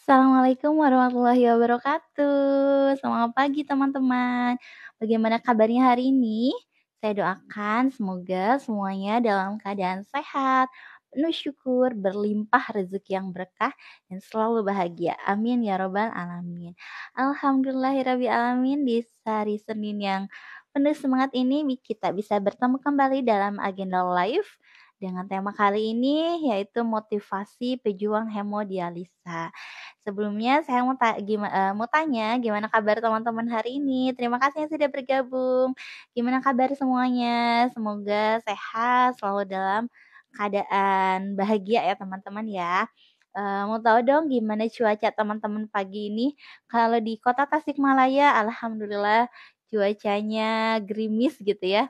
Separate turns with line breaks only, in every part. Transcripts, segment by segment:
Assalamualaikum warahmatullahi wabarakatuh. Selamat pagi teman-teman. Bagaimana kabarnya hari ini? Saya doakan semoga semuanya dalam keadaan sehat, penuh syukur, berlimpah rezeki yang berkah, dan selalu bahagia. Amin ya robbal alamin. Alhamdulillahirabbil alamin, di hari Senin yang penuh semangat ini kita bisa bertemu kembali dalam agenda live dengan tema kali ini yaitu motivasi pejuang hemodialisa. Sebelumnya saya mau tanya gimana kabar teman-teman hari ini? Terima kasih yang sudah bergabung. Gimana kabar semuanya? Semoga sehat, selalu dalam keadaan bahagia ya teman-teman ya. Mau tahu dong gimana cuaca teman-teman pagi ini? Kalau di kota Tasikmalaya alhamdulillah cuacanya gerimis gitu ya,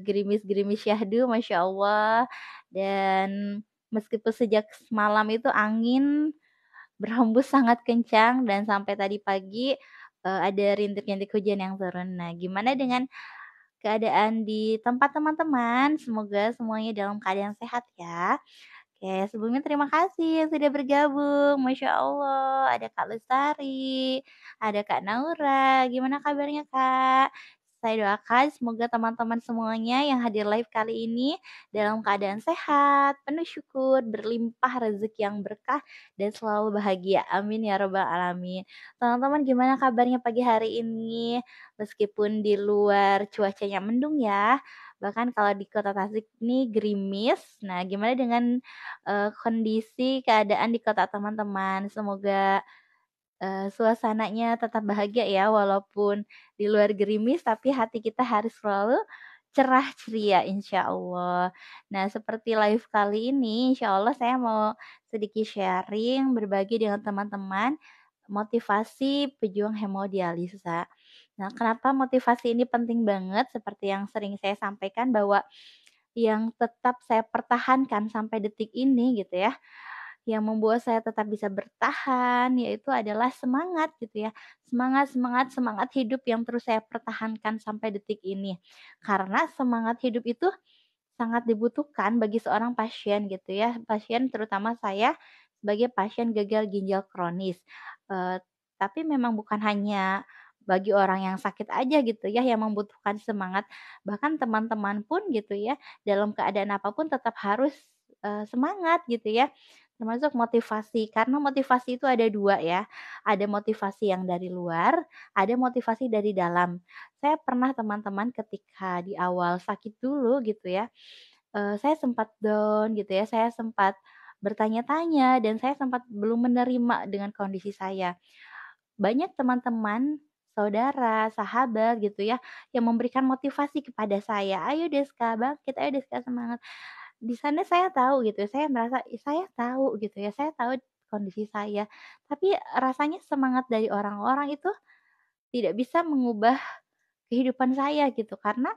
gerimis-gerimis syahdu masya Allah, dan meskipun sejak semalam itu angin berhembus sangat kencang dan sampai tadi pagi, ada rintik-rintik hujan yang turun. Nah, gimana dengan keadaan di tempat teman-teman? Semoga semuanya dalam keadaan sehat ya. Oke, sebelumnya terima kasih yang sudah bergabung. Masya Allah, ada Kak Lestari, ada Kak Naura. Gimana kabarnya, Kak? Saya doakan semoga teman-teman semuanya yang hadir live kali ini dalam keadaan sehat, penuh syukur, berlimpah rezeki yang berkah, dan selalu bahagia. Amin ya robbal alamin. Teman-teman gimana kabarnya pagi hari ini? Meskipun di luar cuacanya mendung ya, bahkan kalau di kota Tasik ini gerimis. Nah, gimana dengan kondisi keadaan di kota teman-teman? Semoga suasananya tetap bahagia ya walaupun di luar gerimis, tapi hati kita harus selalu cerah ceria insya Allah. Nah, seperti live kali ini insya Allah saya mau sedikit sharing, berbagi dengan teman-teman motivasi pejuang hemodialisa. Nah, kenapa motivasi ini penting banget seperti yang sering saya sampaikan bahwa yang tetap saya pertahankan sampai detik ini gitu ya, yang membuat saya tetap bisa bertahan yaitu adalah semangat gitu ya. Semangat semangat semangat hidup yang terus saya pertahankan sampai detik ini. Karena semangat hidup itu sangat dibutuhkan bagi seorang pasien gitu ya. Pasien terutama saya sebagai pasien gagal ginjal kronis. Eee, tapi memang bukan hanya bagi orang yang sakit aja gitu ya yang membutuhkan semangat, bahkan teman-teman pun gitu ya dalam keadaan apapun tetap harus, semangat gitu ya. Termasuk motivasi, karena motivasi itu ada 2 ya, ada motivasi yang dari luar, ada motivasi dari dalam. Saya pernah teman-teman ketika di awal sakit dulu gitu ya, saya sempat down gitu ya, saya sempat bertanya-tanya dan saya sempat belum menerima dengan kondisi saya. Banyak teman-teman, saudara, sahabat gitu ya, yang memberikan motivasi kepada saya, "Ayo Deska bangkit, ayo Deska semangat." Di sana saya tahu gitu, saya merasa, saya tahu gitu ya, saya tahu kondisi saya, tapi rasanya semangat dari orang-orang itu tidak bisa mengubah kehidupan saya gitu. Karena,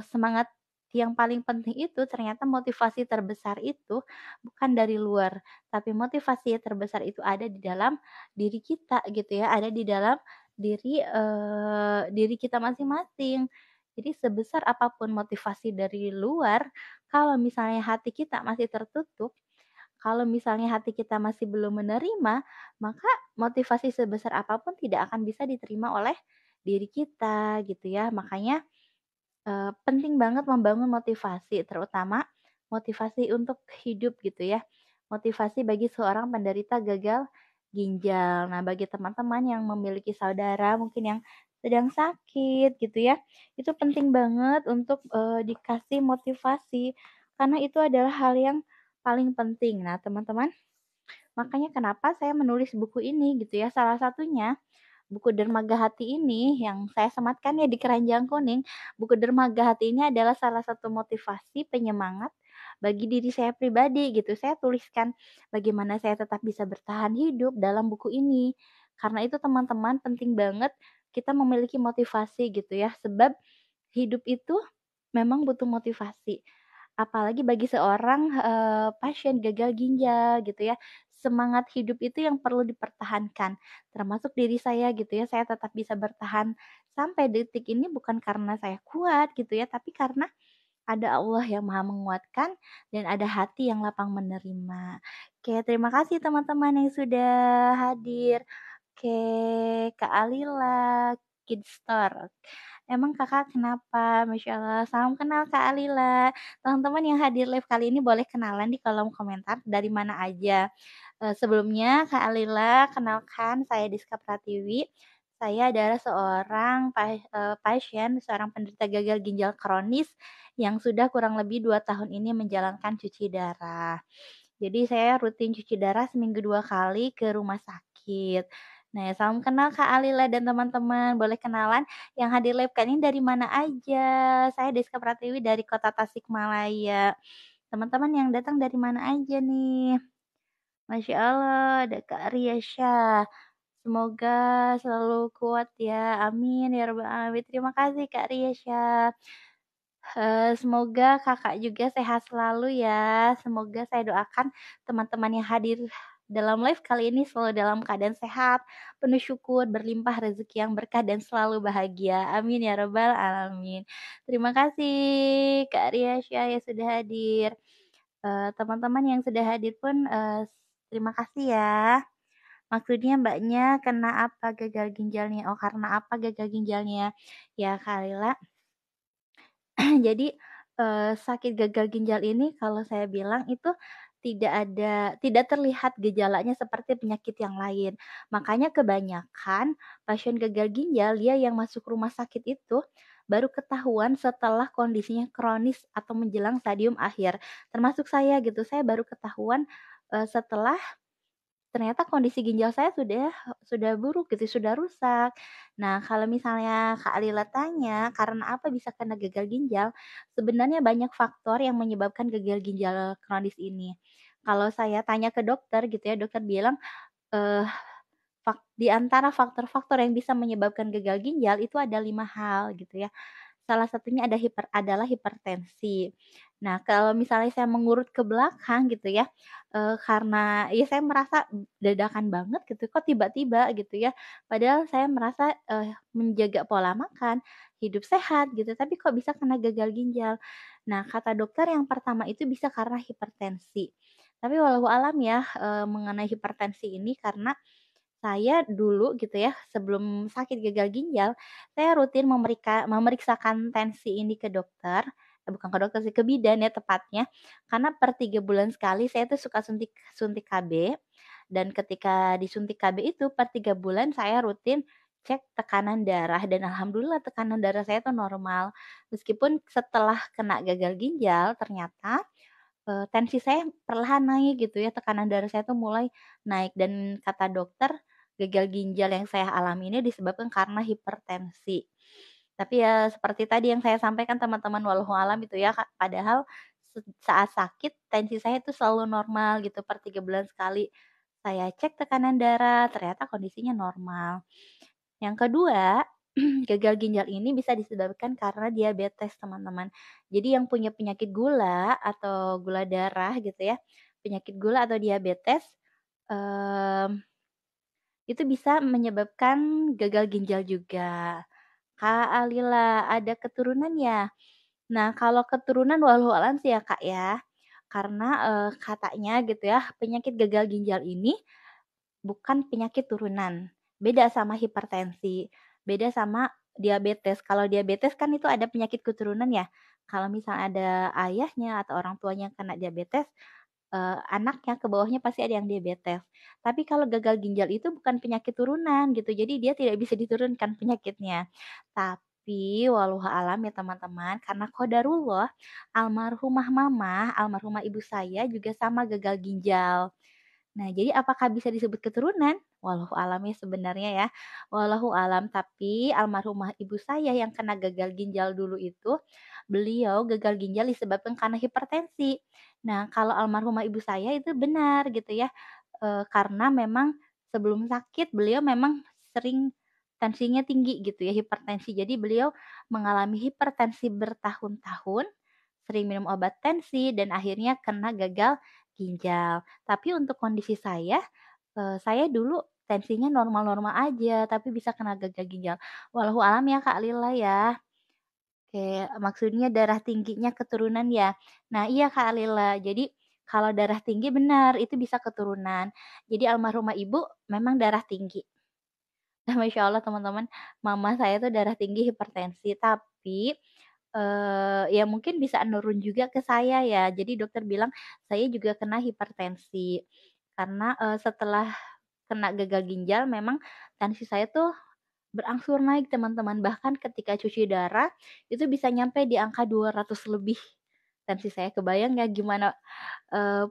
semangat yang paling penting itu ternyata motivasi terbesar itu bukan dari luar, tapi motivasi yang terbesar itu ada di dalam diri kita gitu ya, ada di dalam diri kita masing-masing. Jadi sebesar apapun motivasi dari luar, kalau misalnya hati kita masih tertutup, kalau misalnya hati kita masih belum menerima, maka motivasi sebesar apapun tidak akan bisa diterima oleh diri kita gitu ya. Makanya penting banget membangun motivasi, terutama motivasi untuk hidup gitu ya. Motivasi bagi seorang penderita gagal ginjal. Nah, bagi teman-teman yang memiliki saudara mungkin yang sedang sakit gitu ya, itu penting banget untuk, dikasih motivasi, karena itu adalah hal yang paling penting. Nah, teman-teman, makanya kenapa saya menulis buku ini gitu ya, salah satunya buku Dermaga Hati ini yang saya sematkan ya di keranjang kuning. Buku Dermaga Hati ini adalah salah satu motivasi penyemangat bagi diri saya pribadi gitu. Saya tuliskan bagaimana saya tetap bisa bertahan hidup dalam buku ini. Karena itu teman-teman penting banget kita memiliki motivasi gitu ya. Sebab hidup itu memang butuh motivasi. Apalagi bagi seorang, pasien gagal ginjal gitu ya, semangat hidup itu yang perlu dipertahankan, termasuk diri saya gitu ya, saya tetap bisa bertahan sampai detik ini bukan karena saya kuat gitu ya, tapi karena ada Allah yang Maha menguatkan, dan ada hati yang lapang menerima. Oke, terima kasih teman-teman yang sudah hadir. Oke, Kak Alila, Kidstar. Emang Kakak kenapa? Masya Allah, salam kenal Kak Alila. Teman-teman yang hadir live kali ini boleh kenalan di kolom komentar dari mana aja. Sebelumnya Kak Alila, kenalkan saya Diska Pratiwi. Saya adalah seorang pasien, seorang penderita gagal ginjal kronis yang sudah kurang lebih 2 tahun ini menjalankan cuci darah. Jadi saya rutin cuci darah seminggu 2 kali ke rumah sakit. Nah, salam kenal Kak Alila dan teman-teman. Boleh kenalan yang hadir live kali ini dari mana aja? Saya Deska Pratiwi dari Kota Tasikmalaya. Teman-teman yang datang dari mana aja nih? Masya Allah, ada Kak Riasya. Semoga selalu kuat ya. Amin ya rabbal alamin. Terima kasih Kak Riasya. Semoga Kakak juga sehat selalu ya. Semoga saya doakan teman-teman yang hadir dalam live kali ini selalu dalam keadaan sehat, penuh syukur, berlimpah rezeki yang berkah dan selalu bahagia. Amin ya rabbal alamin. Terima kasih Kak Riasya yang sudah hadir. Teman-teman yang sudah hadir pun, terima kasih ya. Maksudnya Mbaknya kena apa gagal ginjalnya? Oh, karena apa gagal ginjalnya? Ya Kak Lila, jadi, sakit gagal ginjal ini kalau saya bilang itu tidak terlihat gejalanya seperti penyakit yang lain. Makanya kebanyakan pasien gagal ginjal dia yang masuk rumah sakit itu baru ketahuan setelah kondisinya kronis atau menjelang stadium akhir. Termasuk saya gitu, saya baru ketahuan, setelah ternyata kondisi ginjal saya sudah buruk gitu, sudah rusak. Nah, kalau misalnya Kak Lila tanya, karena apa bisa kena gagal ginjal? Sebenarnya banyak faktor yang menyebabkan gagal ginjal kronis ini. Kalau saya tanya ke dokter gitu ya, dokter bilang, eee, di antara faktor-faktor yang bisa menyebabkan gagal ginjal itu ada 5 hal gitu ya. Salah satunya adalah hipertensi. Nah, kalau misalnya saya mengurut ke belakang gitu ya, karena ya saya merasa dadakan banget gitu, kok tiba-tiba gitu ya. Padahal saya merasa, menjaga pola makan, hidup sehat gitu, tapi kok bisa kena gagal ginjal. Nah, kata dokter yang pertama itu bisa karena hipertensi. Tapi walau alam ya, mengenai hipertensi ini karena saya dulu gitu ya, sebelum sakit gagal ginjal, saya rutin memeriksakan tensi ini ke dokter, bukan ke dokter sih, ke bidan ya tepatnya. Karena per 3 bulan sekali saya tuh suka suntik suntik KB, dan ketika disuntik KB itu per 3 bulan saya rutin cek tekanan darah dan alhamdulillah tekanan darah saya tuh normal. Meskipun setelah kena gagal ginjal ternyata, tensi saya perlahan naik gitu ya, tekanan darah saya tuh mulai naik dan kata dokter, gagal ginjal yang saya alami ini disebabkan karena hipertensi. Tapi ya seperti tadi yang saya sampaikan teman-teman, walau alam itu ya, Kak, padahal saat sakit tensi saya itu selalu normal gitu, per 3 bulan sekali saya cek tekanan darah, ternyata kondisinya normal. Yang kedua, gagal ginjal ini bisa disebabkan karena diabetes, teman-teman. Jadi yang punya penyakit gula atau gula darah gitu ya, penyakit gula atau diabetes, mmm, itu bisa menyebabkan gagal ginjal juga. Kak Alila, ada keturunan ya? Nah, kalau keturunan walau alam sih ya, Kak, ya. Karena, katanya gitu ya, penyakit gagal ginjal ini bukan penyakit turunan, beda sama hipertensi, beda sama diabetes. Kalau diabetes kan itu ada penyakit keturunan ya. Kalau misalnya ada ayahnya atau orang tuanya yang kena diabetes, anaknya ke bawahnya pasti ada yang diabetes. Tapi kalau gagal ginjal itu bukan penyakit turunan gitu, jadi dia tidak bisa diturunkan penyakitnya. Tapi walau alam ya teman-teman, karena qadarullah, almarhumah mama, almarhumah ibu saya juga sama gagal ginjal. Nah, jadi apakah bisa disebut keturunan? Wallahu alam ya sebenarnya ya. Wallahu alam, tapi almarhumah ibu saya yang kena gagal ginjal dulu itu, beliau gagal ginjal disebabkan karena hipertensi. Nah, kalau almarhumah ibu saya itu benar gitu ya, karena memang sebelum sakit beliau memang sering tensinya tinggi gitu ya, hipertensi. Jadi beliau mengalami hipertensi bertahun-tahun, sering minum obat tensi dan akhirnya kena gagal ginjal. Tapi untuk kondisi saya dulu tensinya normal-normal aja, tapi bisa kena gagal ginjal. Walau alam ya Kak Lila ya. Oke, maksudnya darah tingginya keturunan ya? Nah iya Kak Lila, jadi kalau darah tinggi benar, itu bisa keturunan. Jadi almarhumah ibu memang darah tinggi. Nah, Masya Allah teman-teman, mama saya tuh darah tinggi hipertensi, tapi, ya mungkin bisa nurun juga ke saya ya. Jadi dokter bilang saya juga kena hipertensi. Karena, setelah kena gagal ginjal memang tensi saya tuh berangsur naik teman-teman, bahkan ketika cuci darah itu bisa nyampe di angka 200 lebih tensi saya. Kebayang ya gimana,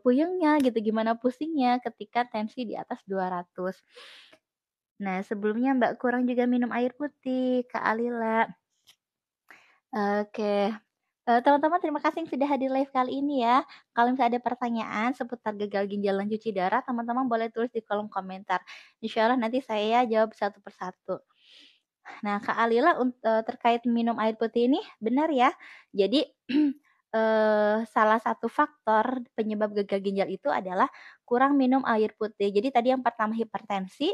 puyengnya gitu, gimana pusingnya ketika tensi di atas 200. Nah, sebelumnya Mbak kurang juga minum air putih, Kak Alila. Oke, teman-teman terima kasih yang sudah hadir live kali ini ya. Kalau misalnya ada pertanyaan seputar gagal ginjal dan cuci darah, teman-teman boleh tulis di kolom komentar. Insya Allah nanti saya jawab satu persatu. Nah, Kak Alila terkait minum air putih ini benar ya. Jadi, salah satu faktor penyebab gagal ginjal itu adalah kurang minum air putih. Jadi tadi yang pertama hipertensi,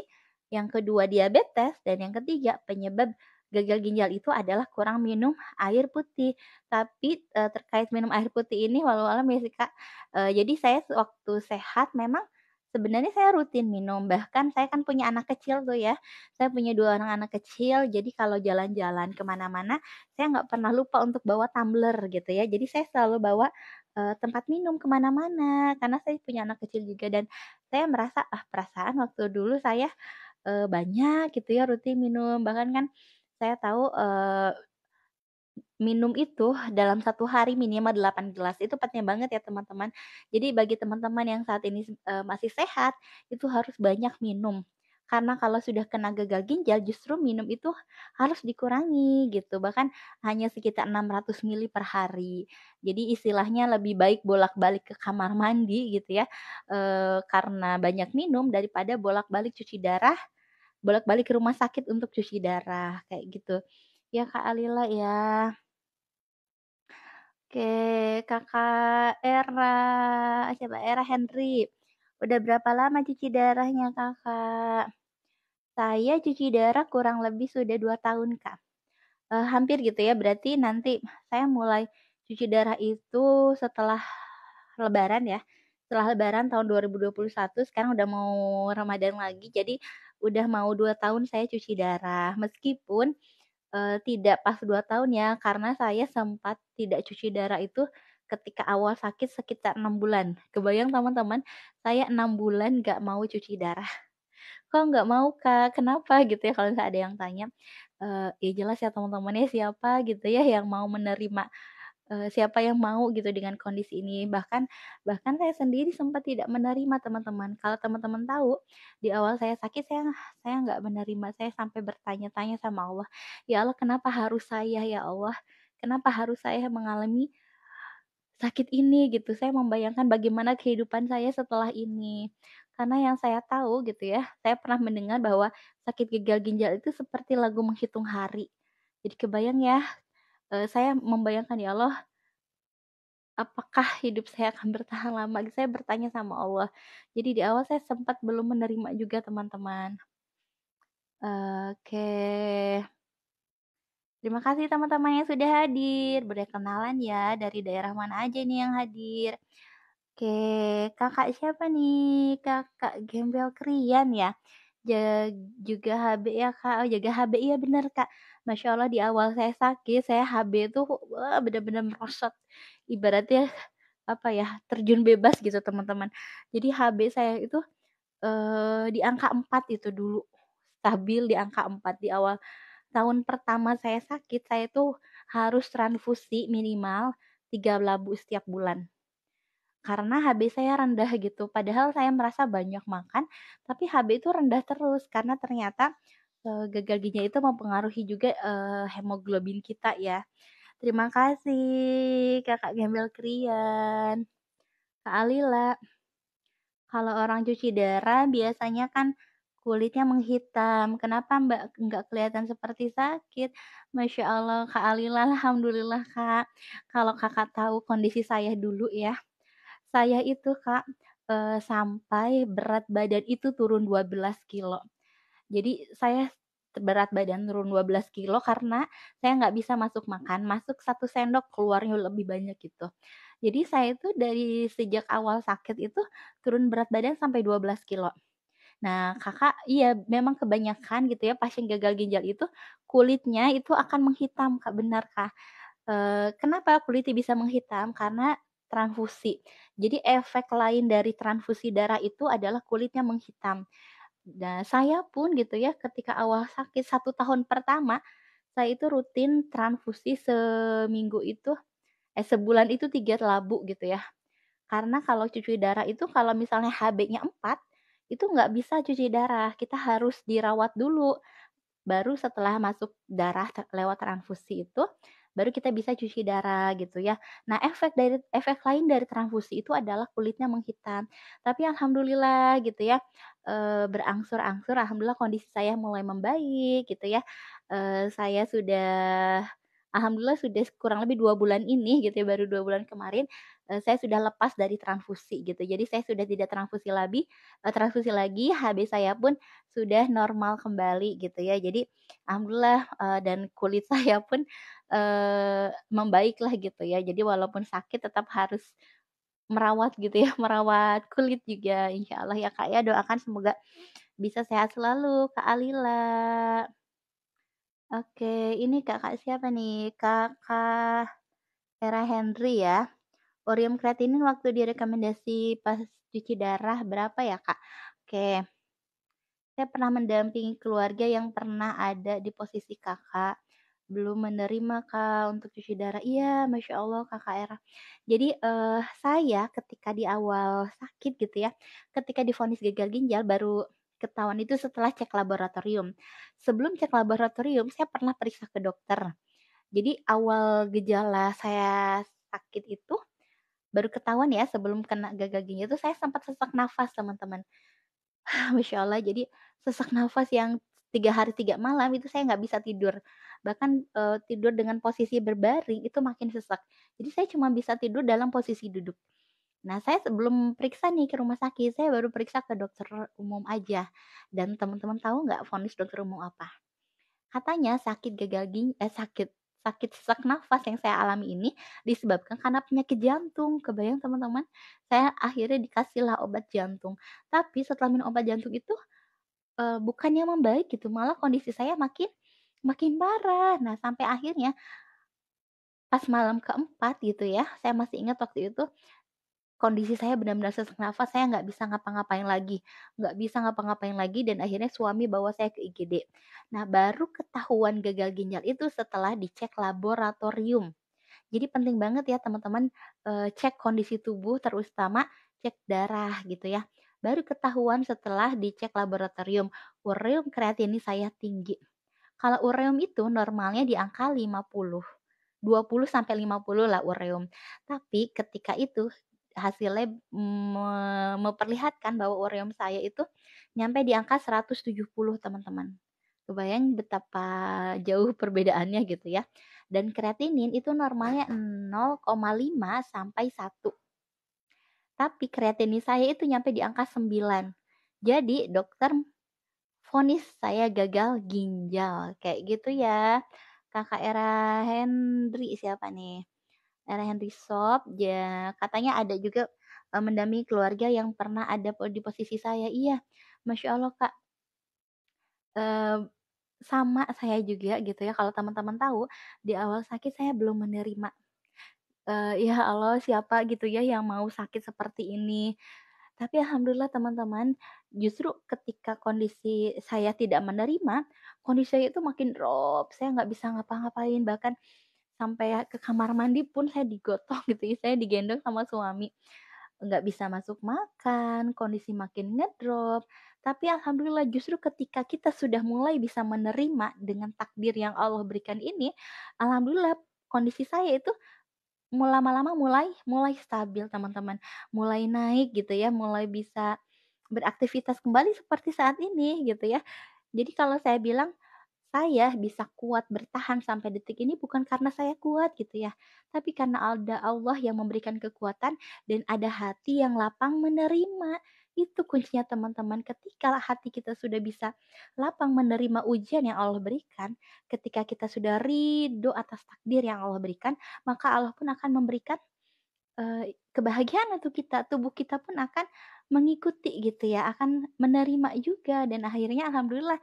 yang kedua diabetes, dan yang ketiga penyebab gagal ginjal itu adalah kurang minum air putih. Tapi, terkait minum air putih ini walau alam ya sih Kak, jadi saya waktu sehat memang sebenarnya saya rutin minum, bahkan saya kan punya anak kecil tuh ya. Saya punya 2 orang anak kecil, jadi kalau jalan-jalan ke mana-mana, saya nggak pernah lupa untuk bawa tumbler gitu ya. Jadi saya selalu bawa, tempat minum ke mana-mana, karena saya punya anak kecil juga dan saya merasa, ah, perasaan waktu dulu saya, banyak gitu ya rutin minum, bahkan kan saya tahu, minum itu dalam satu hari minimal 8 gelas, itu penting banget ya teman-teman. Jadi bagi teman-teman yang saat ini, masih sehat, itu harus banyak minum. Karena kalau sudah kena gagal ginjal justru minum itu harus dikurangi gitu, bahkan hanya sekitar 600 mili per hari. Jadi istilahnya lebih baik bolak-balik ke kamar mandi gitu ya, karena banyak minum daripada bolak-balik cuci darah, bolak-balik ke rumah sakit untuk cuci darah, kayak gitu. Ya Kak Alila ya. Oke, Kakak siapa? Era Henry. Udah berapa lama cuci darahnya Kakak? Saya cuci darah kurang lebih sudah 2 tahun, Kak. Hampir gitu ya, berarti nanti saya mulai cuci darah itu setelah lebaran ya. Setelah lebaran tahun 2021, sekarang udah mau Ramadan lagi, jadi udah mau 2 tahun saya cuci darah. Meskipun tidak pas 2 tahun ya, karena saya sempat tidak cuci darah itu ketika awal sakit sekitar 6 bulan. Kebayang teman-teman, saya 6 bulan nggak mau cuci darah. "Kok nggak mau, Kak? Kenapa?" Gitu ya kalau misalnya ada yang tanya. Ya jelas ya teman-teman ya, siapa gitu ya yang mau menerima, siapa yang mau gitu dengan kondisi ini. Bahkan bahkan saya sendiri sempat tidak menerima teman-teman. Kalau teman-teman tahu, di awal saya sakit saya nggak menerima, saya sampai bertanya-tanya sama Allah, "Ya Allah kenapa harus saya ya Allah? Kenapa harus saya mengalami sakit ini?" Gitu. Saya membayangkan bagaimana kehidupan saya setelah ini. Karena yang saya tahu gitu ya, saya pernah mendengar bahwa sakit gagal ginjal itu seperti lagu menghitung hari. Jadi kebayang ya, saya membayangkan, "Ya Allah, apakah hidup saya akan bertahan lama?" Saya bertanya sama Allah. Jadi di awal saya sempat belum menerima juga teman-teman. Oke. Terima kasih teman-teman yang sudah hadir. Boleh kenalan ya, dari daerah mana aja nih yang hadir. Oke, Kakak siapa nih? Kakak Gembel Krian ya? Juga HB ya, Kak? Oh, jaga HB, iya bener, Kak. Masya Allah di awal saya sakit, saya HB tuh, wah bener-bener merosot. Ibaratnya, apa ya, terjun bebas gitu teman-teman. Jadi HB saya itu, di angka 4 itu dulu. Stabil di angka 4 di awal tahun pertama saya sakit, saya tuh harus transfusi minimal 3 labu setiap bulan. Karena HB saya rendah gitu, padahal saya merasa banyak makan, tapi HB itu rendah terus karena ternyata, gagal ginjal itu mempengaruhi juga, hemoglobin kita ya. Terima kasih Kakak Gembel Krian. Kak Alila, kalau orang cuci darah biasanya kan kulitnya menghitam, kenapa Mbak nggak kelihatan seperti sakit? Masya Allah Kak Alila, alhamdulillah Kak. Kalau Kakak tahu kondisi saya dulu ya, saya itu Kak, sampai berat badan itu turun 12 kilo. Jadi saya berat badan turun 12 kilo karena saya nggak bisa masuk makan, masuk 1 sendok keluarnya lebih banyak gitu. Jadi saya itu dari sejak awal sakit itu turun berat badan sampai 12 kilo. Nah, Kakak iya memang kebanyakan gitu ya pasien gagal ginjal itu kulitnya itu akan menghitam, Kak, benar, Kak. Kenapa kulitnya bisa menghitam? Karena transfusi. Jadi efek lain dari transfusi darah itu adalah kulitnya menghitam. Nah, saya pun gitu ya ketika awal sakit 1 tahun pertama, saya itu rutin transfusi seminggu itu sebulan itu 3 labu gitu ya. Karena kalau cuci darah itu kalau misalnya HB-nya 4, itu nggak bisa cuci darah, kita harus dirawat dulu. Baru setelah masuk darah lewat transfusi itu, baru kita bisa cuci darah gitu ya. Nah, efek lain dari transfusi itu adalah kulitnya menghitam. Tapi alhamdulillah gitu ya, berangsur-angsur alhamdulillah kondisi saya mulai membaik gitu ya. Saya sudah alhamdulillah sudah kurang lebih 2 bulan ini gitu ya, baru 2 bulan kemarin, saya sudah lepas dari transfusi gitu. Jadi saya sudah tidak transfusi lagi, HB saya pun sudah normal kembali gitu ya. Jadi alhamdulillah, dan kulit saya pun, membaiklah gitu ya. Jadi walaupun sakit tetap harus merawat gitu ya, merawat kulit juga insyaallah ya, Kak, ya. Doakan semoga bisa sehat selalu, Kak Alila. Oke, ini Kakak siapa nih? Kakak Era Henry ya. Orium creatinine waktu direkomendasi pas cuci darah berapa ya, Kak? Oke. Saya pernah mendampingi keluarga yang pernah ada di posisi Kakak, belum menerima Kak untuk cuci darah. Iya, Masya Allah Kakak Era. Jadi, saya ketika di awal sakit gitu ya, ketika divonis gagal ginjal baru ketahuan itu setelah cek laboratorium. Sebelum cek laboratorium, saya pernah periksa ke dokter. Jadi awal gejala saya sakit itu baru ketahuan ya sebelum kena gagal ginjal itu saya sempat sesak nafas teman-teman. Masya Allah, jadi sesak nafas yang 3 hari 3 malam itu saya nggak bisa tidur. Bahkan, tidur dengan posisi berbaring itu makin sesak. Jadi saya cuma bisa tidur dalam posisi duduk. Nah, saya sebelum periksa nih ke rumah sakit, saya baru periksa ke dokter umum aja. Dan teman-teman tahu nggak vonis dokter umum apa? Katanya sakit sakit sesak nafas yang saya alami ini disebabkan karena penyakit jantung. Kebayang teman-teman? Saya akhirnya dikasihlah obat jantung. Tapi setelah minum obat jantung itu, bukannya membaik gitu, malah kondisi saya makin makin parah. Nah, sampai akhirnya pas malam keempat gitu ya, saya masih ingat waktu itu kondisi saya benar-benar sesak nafas, saya nggak bisa ngapa-ngapain lagi dan akhirnya suami bawa saya ke IGD. Nah, baru ketahuan gagal ginjal itu setelah dicek laboratorium. Jadi penting banget ya teman-teman, cek kondisi tubuh terutama cek darah gitu ya. Baru ketahuan setelah dicek laboratorium, ureum kreatinine saya tinggi. Kalau ureum itu normalnya di angka 50, 20 sampai 50 lah ureum. Tapi ketika itu hasilnya memperlihatkan bahwa ureum saya itu nyampe di angka 170 teman-teman. Kebayang betapa jauh perbedaannya gitu ya. Dan kreatinin itu normalnya 0,5 sampai 1. Tapi kreatinin saya itu nyampe di angka 9. Jadi dokter vonis saya gagal ginjal, kayak gitu ya. Kakak Era Henry siapa nih? Era Henry Shop, ya katanya ada juga mendampingi keluarga yang pernah ada di posisi saya. Iya, Masya Allah Kak, eee, sama saya juga gitu ya. Kalau teman-teman tahu, di awal sakit saya belum menerima, ya Allah siapa gitu ya yang mau sakit seperti ini. Tapi alhamdulillah teman-teman, justru ketika kondisi saya tidak menerima, kondisi saya itu makin drop, saya nggak bisa ngapa-ngapain, bahkan sampai ke kamar mandi pun saya digotong gitu ya, saya digendong sama suami. Nggak bisa masuk makan, kondisi makin ngedrop. Tapi alhamdulillah justru ketika kita sudah mulai bisa menerima dengan takdir yang Allah berikan ini, alhamdulillah kondisi saya itu lama-lama mulai mulai stabil teman-teman, mulai naik gitu ya, mulai bisa beraktivitas kembali seperti saat ini gitu ya. Jadi kalau saya bilang, saya bisa kuat bertahan sampai detik ini bukan karena saya kuat gitu ya, tapi karena ada Allah yang memberikan kekuatan dan ada hati yang lapang menerima. Itu kuncinya teman-teman, ketika hati kita sudah bisa lapang menerima ujian yang Allah berikan, ketika kita sudah ridho atas takdir yang Allah berikan, maka Allah pun akan memberikan, kebahagiaan untuk kita, tubuh kita pun akan mengikuti gitu ya, akan menerima juga dan akhirnya alhamdulillah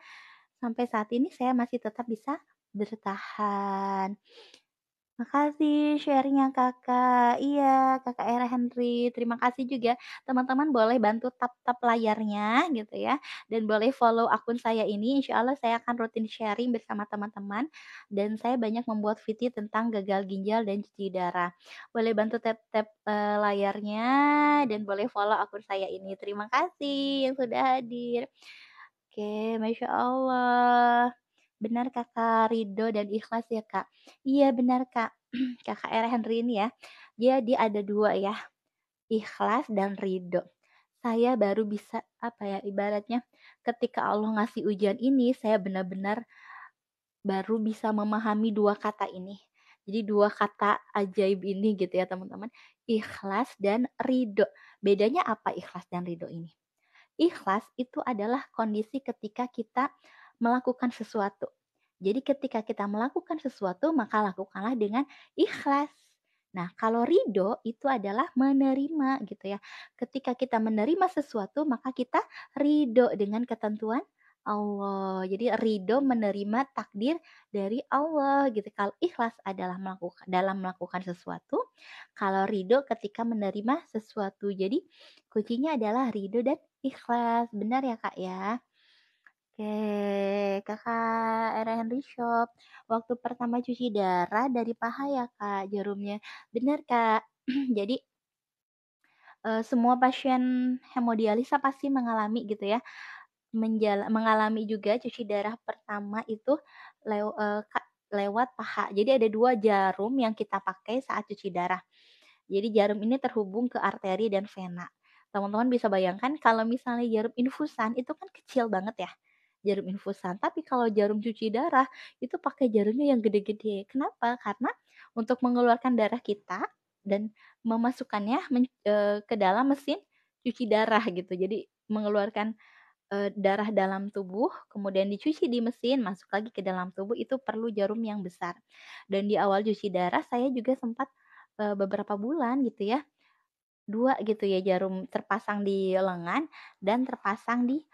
sampai saat ini saya masih tetap bisa bertahan. Makasih sharing-nya Kakak. Iya, Kakak Era Henry. Terima kasih juga. Teman-teman boleh bantu tap-tap layarnya gitu ya. Dan boleh follow akun saya ini. Insya Allah saya akan rutin sharing bersama teman-teman. Dan saya banyak membuat video tentang gagal ginjal dan cuci darah. Boleh bantu tap-tap layarnya dan boleh follow akun saya ini. Terima kasih yang sudah hadir. Oke, Masya Allah. Benar Kakak, ridho dan ikhlas ya Kak. Iya benar Kak, Kakak era Henry ini ya, jadi ada 2 ya, ikhlas dan ridho. Saya baru bisa, apa ya, ibaratnya ketika Allah ngasih ujian ini, saya benar-benar baru bisa memahami 2 kata ini. Jadi 2 kata ajaib ini gitu ya teman-teman, ikhlas dan ridho. Bedanya apa ikhlas dan ridho ini? Ikhlas itu adalah kondisi ketika kita melakukan sesuatu. Jadi ketika kita melakukan sesuatu, maka lakukanlah dengan ikhlas. Nah, kalau ridho itu adalah menerima gitu ya. Ketika kita menerima sesuatu, maka kita ridho dengan ketentuan Allah. Jadi ridho menerima takdir dari Allah gitu. Kalau ikhlas adalah melakukan sesuatu, kalau ridho ketika menerima sesuatu. Jadi kuncinya adalah ridho dan ikhlas. Benar ya Kak ya? Oke, Kakak era Henry Shop. Waktu pertama cuci darah dari paha ya Kak jarumnya. Benar Kak. Jadi, semua pasien hemodialisa pasti mengalami gitu ya, mengalami juga cuci darah pertama itu lewat paha. Jadi ada 2 jarum yang kita pakai saat cuci darah. Jadi jarum ini terhubung ke arteri dan vena. Teman-teman bisa bayangkan kalau misalnya jarum infusan itu kan kecil banget ya, jarum infusan. Tapi kalau jarum cuci darah itu pakai jarumnya yang gede-gede. Kenapa? Karena untuk mengeluarkan darah kita dan memasukkannya ke dalam mesin cuci darah gitu. Jadi mengeluarkan, darah dalam tubuh, kemudian dicuci di mesin, masuk lagi ke dalam tubuh, itu perlu jarum yang besar. Dan di awal cuci darah saya juga sempat, beberapa bulan gitu ya, 2 gitu ya jarum terpasang di lengan dan terpasang di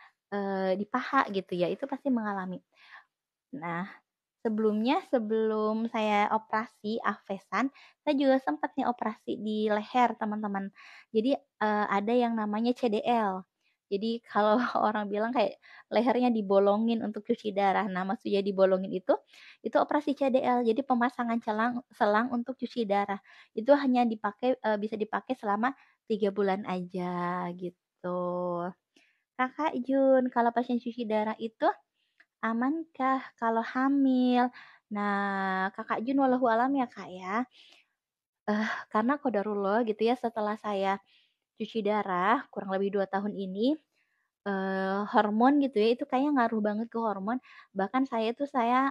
paha gitu ya, itu pasti mengalami. Nah, sebelum saya operasi Afesan, saya juga sempat nih operasi di leher, teman-teman. Jadi, ada yang namanya CDL. Jadi kalau orang bilang kayak lehernya dibolongin untuk cuci darah. Nah, maksudnya dibolongin itu operasi CDL. Jadi pemasangan selang untuk cuci darah. Itu hanya bisa dipakai selama 3 bulan aja, gitu. Kakak Jun, kalau pasien cuci darah itu amankah kalau hamil? Nah, Kakak Jun walahu alam ya, Kak, ya. Karena qadarullah gitu ya setelah saya cuci darah kurang lebih 2 tahun ini, hormon gitu ya itu kayaknya ngaruh banget ke hormon, bahkan saya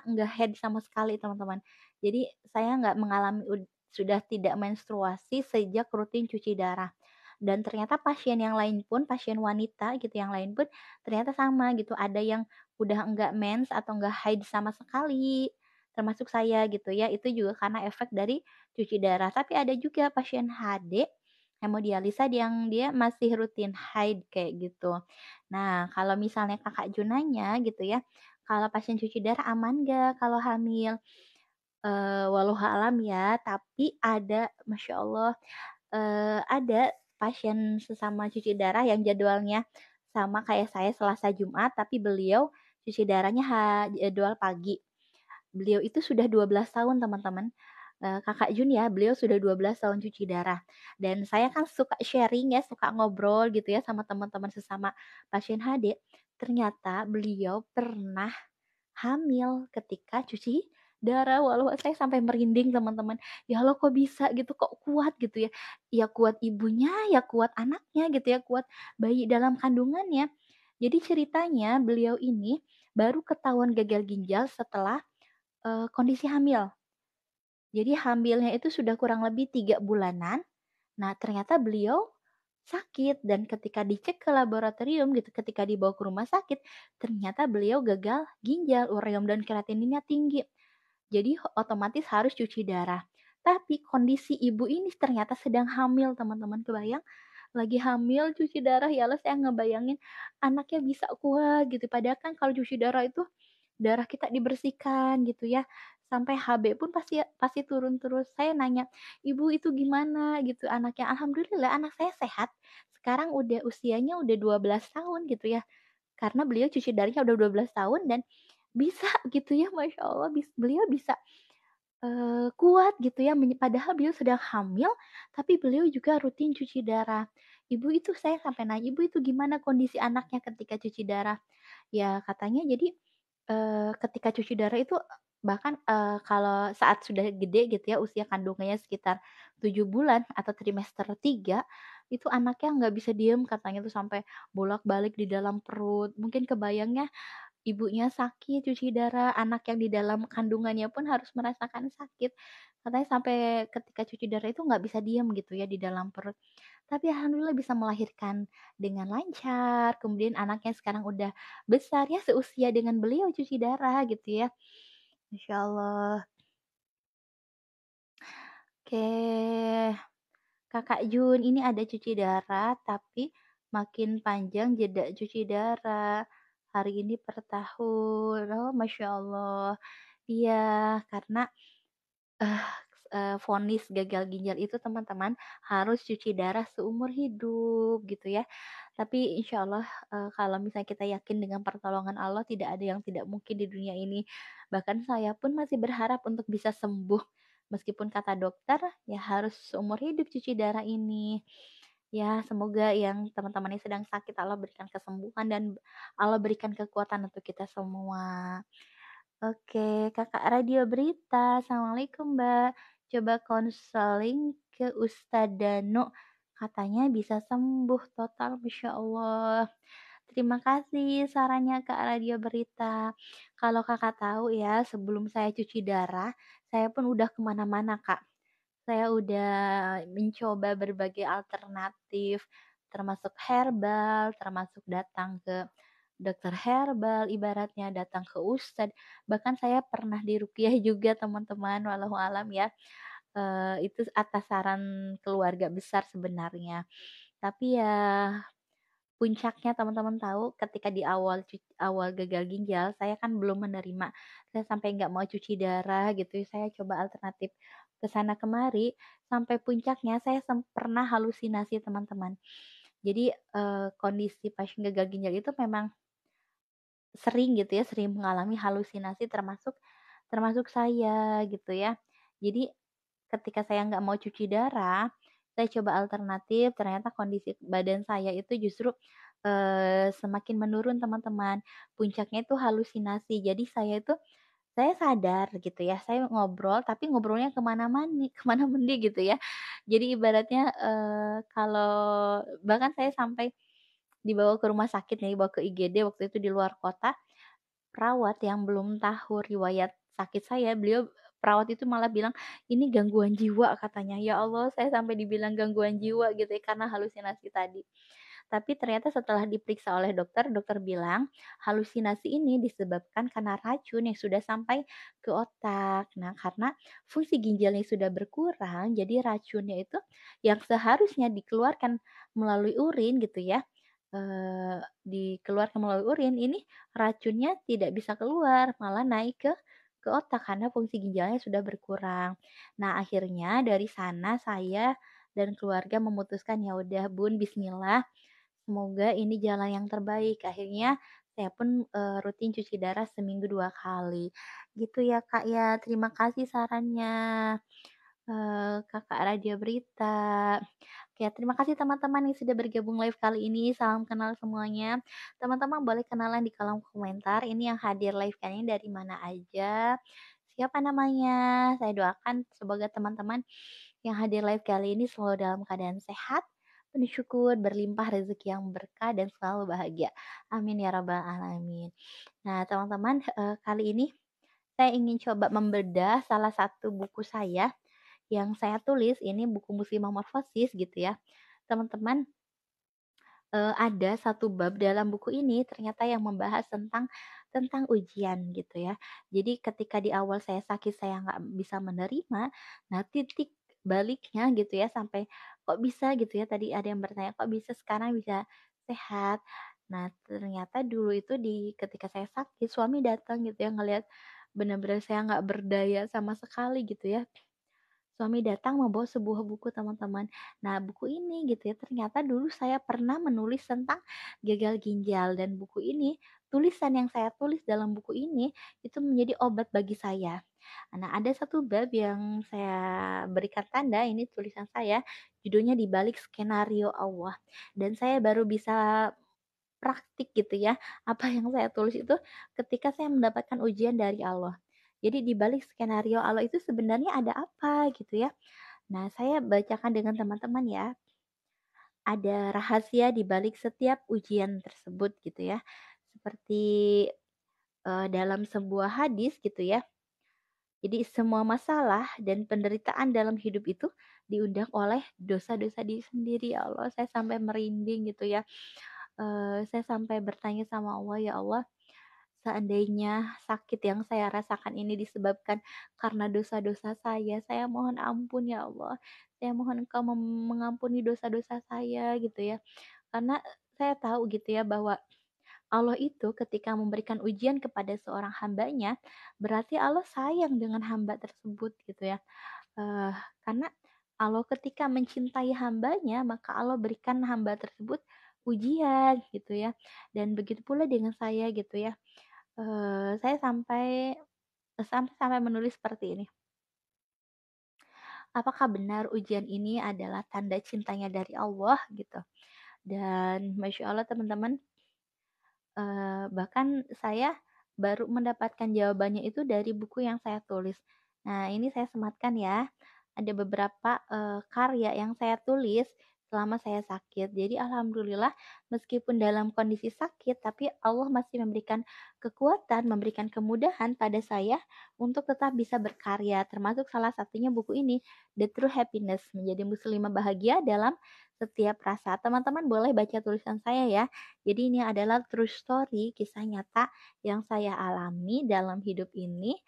nggak head sama sekali teman-teman. Jadi saya nggak mengalami sudah tidak menstruasi sejak rutin cuci darah. Dan ternyata pasien yang lain pun, pasien wanita gitu yang lain pun ternyata sama gitu, ada yang udah enggak mens atau enggak haid sama sekali, termasuk saya gitu ya, itu juga karena efek dari cuci darah. Tapi ada juga pasien HD, hemodialisa yang dia masih rutin haid kayak gitu. Nah, kalau misalnya Kakak Junanya gitu ya, kalau pasien cuci darah aman nggak kalau hamil? Walau alam ya, tapi ada Masya Allah, ada pasien sesama cuci darah yang jadwalnya sama kayak saya Selasa Jumat, tapi beliau cuci darahnya jadwal pagi. Beliau itu sudah 12 tahun teman-teman, Kakak Jun ya, beliau sudah 12 tahun cuci darah. Dan saya kan suka sharing ya, suka ngobrol gitu ya sama teman-teman sesama pasien HD. Ternyata beliau pernah hamil ketika cuci darah, walau saya sampai merinding teman-teman. Ya Allah kok bisa gitu, kok kuat gitu ya. Ya kuat ibunya, ya kuat anaknya gitu ya, kuat bayi dalam kandungannya. Jadi ceritanya beliau ini baru ketahuan gagal ginjal setelah, kondisi hamil. Jadi hamilnya itu sudah kurang lebih 3 bulanan. Nah ternyata beliau sakit dan ketika dicek ke laboratorium gitu, ketika dibawa ke rumah sakit, ternyata beliau gagal ginjal, ureum dan kreatininnya tinggi. Jadi otomatis harus cuci darah. Tapi kondisi ibu ini ternyata sedang hamil, teman-teman, kebayang? Lagi hamil cuci darah, ya Allah saya ngebayangin anaknya bisa kuat gitu, padahal kan kalau cuci darah itu darah kita dibersihkan gitu ya, sampai HB pun pasti pasti turun terus. Saya nanya, "Ibu itu gimana?" gitu anaknya. Alhamdulillah anak saya sehat, sekarang usianya udah 12 tahun gitu ya, karena beliau cuci darahnya udah 12 tahun dan bisa gitu ya, Masya Allah beliau bisa, kuat gitu ya padahal beliau sedang hamil, tapi beliau juga rutin cuci darah. Ibu itu saya sampai nanya, "Ibu itu gimana kondisi anaknya ketika cuci darah?" Ya katanya jadi, ketika cuci darah itu bahkan, kalau saat sudah gede gitu ya usia kandungannya sekitar 7 bulan atau trimester 3 itu anaknya nggak bisa diem katanya tuh sampai bolak-balik di dalam perut. Mungkin kebayangnya ibunya sakit cuci darah, anak yang di dalam kandungannya pun harus merasakan sakit. Katanya sampai ketika cuci darah itu nggak bisa diem gitu ya di dalam perut. Tapi alhamdulillah bisa melahirkan dengan lancar, kemudian anaknya sekarang udah besar ya seusia dengan beliau cuci darah gitu ya. Masya Allah. Oke, Kakak Jun, ini ada cuci darah tapi makin panjang jeda cuci darah. Hari ini per tahun. Oh, Masya Allah. Iya, karena Eh, vonis gagal ginjal itu teman-teman harus cuci darah seumur hidup gitu ya. Tapi insya Allah, kalau misalnya kita yakin dengan pertolongan Allah tidak ada yang tidak mungkin di dunia ini. Bahkan saya pun masih berharap untuk bisa sembuh. Meskipun kata dokter ya harus seumur hidup cuci darah ini. Ya semoga yang teman-teman yang sedang sakit Allah berikan kesembuhan dan Allah berikan kekuatan untuk kita semua. Oke, Kakak Radio Berita. Assalamualaikum, Mbak. Coba konseling ke Ustadz Danu. Katanya bisa sembuh total, Masya Allah. Terima kasih sarannya Kak Radio Berita. Kalau kakak tahu ya, sebelum saya cuci darah, saya pun udah kemana-mana, Kak. Saya udah mencoba berbagai alternatif, termasuk herbal, termasuk datang ke dokter herbal, ibaratnya datang ke ustad, bahkan saya pernah diruqyah juga teman-teman, walau alam ya, itu atas saran keluarga besar sebenarnya. Tapi ya puncaknya teman-teman tahu ketika di awal gagal ginjal, saya kan belum menerima, saya sampai nggak mau cuci darah gitu, saya coba alternatif ke sana kemari, sampai puncaknya saya pernah halusinasi teman-teman. Jadi, kondisi pasien gagal ginjal itu memang sering gitu ya, sering mengalami halusinasi termasuk termasuk saya gitu ya. Jadi ketika saya nggak mau cuci darah, saya coba alternatif, ternyata kondisi badan saya itu justru, semakin menurun teman-teman. Puncaknya itu halusinasi. Jadi saya sadar gitu ya, saya ngobrol tapi ngobrolnya kemana mandi gitu ya. Jadi ibaratnya, kalau bahkan saya sampai dibawa ke rumah sakit nih, dibawa ke IGD waktu itu di luar kota. Perawat yang belum tahu riwayat sakit saya, perawat itu malah bilang, "Ini gangguan jiwa," katanya. Ya Allah, saya sampai dibilang gangguan jiwa gitu ya, karena halusinasi tadi. Tapi ternyata setelah diperiksa oleh dokter, dokter bilang, halusinasi ini disebabkan karena racun yang sudah sampai ke otak. Nah, karena fungsi ginjalnya sudah berkurang, jadi racunnya itu yang seharusnya dikeluarkan melalui urin gitu ya, dikeluarkan melalui urin, ini racunnya tidak bisa keluar, malah naik ke otak karena fungsi ginjalnya sudah berkurang. Nah, akhirnya dari sana saya dan keluarga memutuskan, "Ya udah Bun, bismillah, semoga ini jalan yang terbaik." Akhirnya saya pun, rutin cuci darah seminggu 2 kali. Gitu ya, Kak, ya. Terima kasih sarannya, Kakak Radio Berita. Oke, terima kasih teman-teman yang sudah bergabung live kali ini. Salam kenal semuanya. Teman-teman boleh kenalan di kolom komentar. Ini yang hadir live kali ini dari mana aja, siapa namanya. Saya doakan semoga teman-teman yang hadir live kali ini selalu dalam keadaan sehat, penuh syukur, berlimpah rezeki yang berkah dan selalu bahagia. Amin ya rabbal alamin. Nah, teman-teman, kali ini saya ingin coba membedah salah satu buku saya yang saya tulis, ini buku Muslimah Morfosis gitu ya. Teman-teman, ada satu bab dalam buku ini ternyata yang membahas tentang ujian gitu ya. Jadi ketika di awal saya sakit saya nggak bisa menerima, nah titik baliknya gitu ya sampai kok bisa gitu ya, tadi ada yang bertanya, "Kok bisa sekarang bisa sehat?" Nah ternyata dulu itu ketika saya sakit suami datang gitu ya ngelihat bener-bener saya nggak berdaya sama sekali gitu ya. Suami datang membawa sebuah buku teman-teman. Nah buku ini gitu ya ternyata dulu saya pernah menulis tentang gagal ginjal dan buku ini, tulisan yang saya tulis dalam buku ini itu menjadi obat bagi saya. Nah ada satu bab yang saya berikan tanda ini tulisan saya, judulnya "Di Balik Skenario Allah" dan saya baru bisa praktik gitu ya, apa yang saya tulis itu ketika saya mendapatkan ujian dari Allah. Jadi di balik skenario Allah itu sebenarnya ada apa gitu ya. Nah, saya bacakan dengan teman-teman ya. Ada rahasia di balik setiap ujian tersebut gitu ya. Seperti dalam sebuah hadis gitu ya. Jadi semua masalah dan penderitaan dalam hidup itu diundang oleh dosa-dosa diri sendiri. Ya Allah, saya sampai merinding gitu ya. Saya sampai bertanya sama Allah, "Ya Allah, seandainya sakit yang saya rasakan ini disebabkan karena dosa-dosa saya mohon ampun ya Allah. Saya mohon Engkau mengampuni dosa-dosa saya," gitu ya. Karena saya tahu gitu ya bahwa Allah itu ketika memberikan ujian kepada seorang hambanya, berarti Allah sayang dengan hamba tersebut gitu ya. Eee, karena Allah ketika mencintai hambanya, maka Allah berikan hamba tersebut ujian gitu ya. Dan begitu pula dengan saya gitu ya. Saya sampai sampai sampai menulis seperti ini, "Apakah benar ujian ini adalah tanda cintanya dari Allah?" Gitu. Dan masya Allah teman-teman, bahkan saya baru mendapatkan jawabannya itu dari buku yang saya tulis. Nah, ini saya sematkan ya. Ada beberapa, karya yang saya tulis selama saya sakit. Jadi alhamdulillah meskipun dalam kondisi sakit, tapi Allah masih memberikan kekuatan, memberikan kemudahan pada saya untuk tetap bisa berkarya. Termasuk salah satunya buku ini, The True Happiness, Menjadi Muslimah Bahagia Dalam Setiap Rasa. Teman-teman boleh baca tulisan saya ya. Jadi ini adalah true story, kisah nyata yang saya alami dalam hidup ini,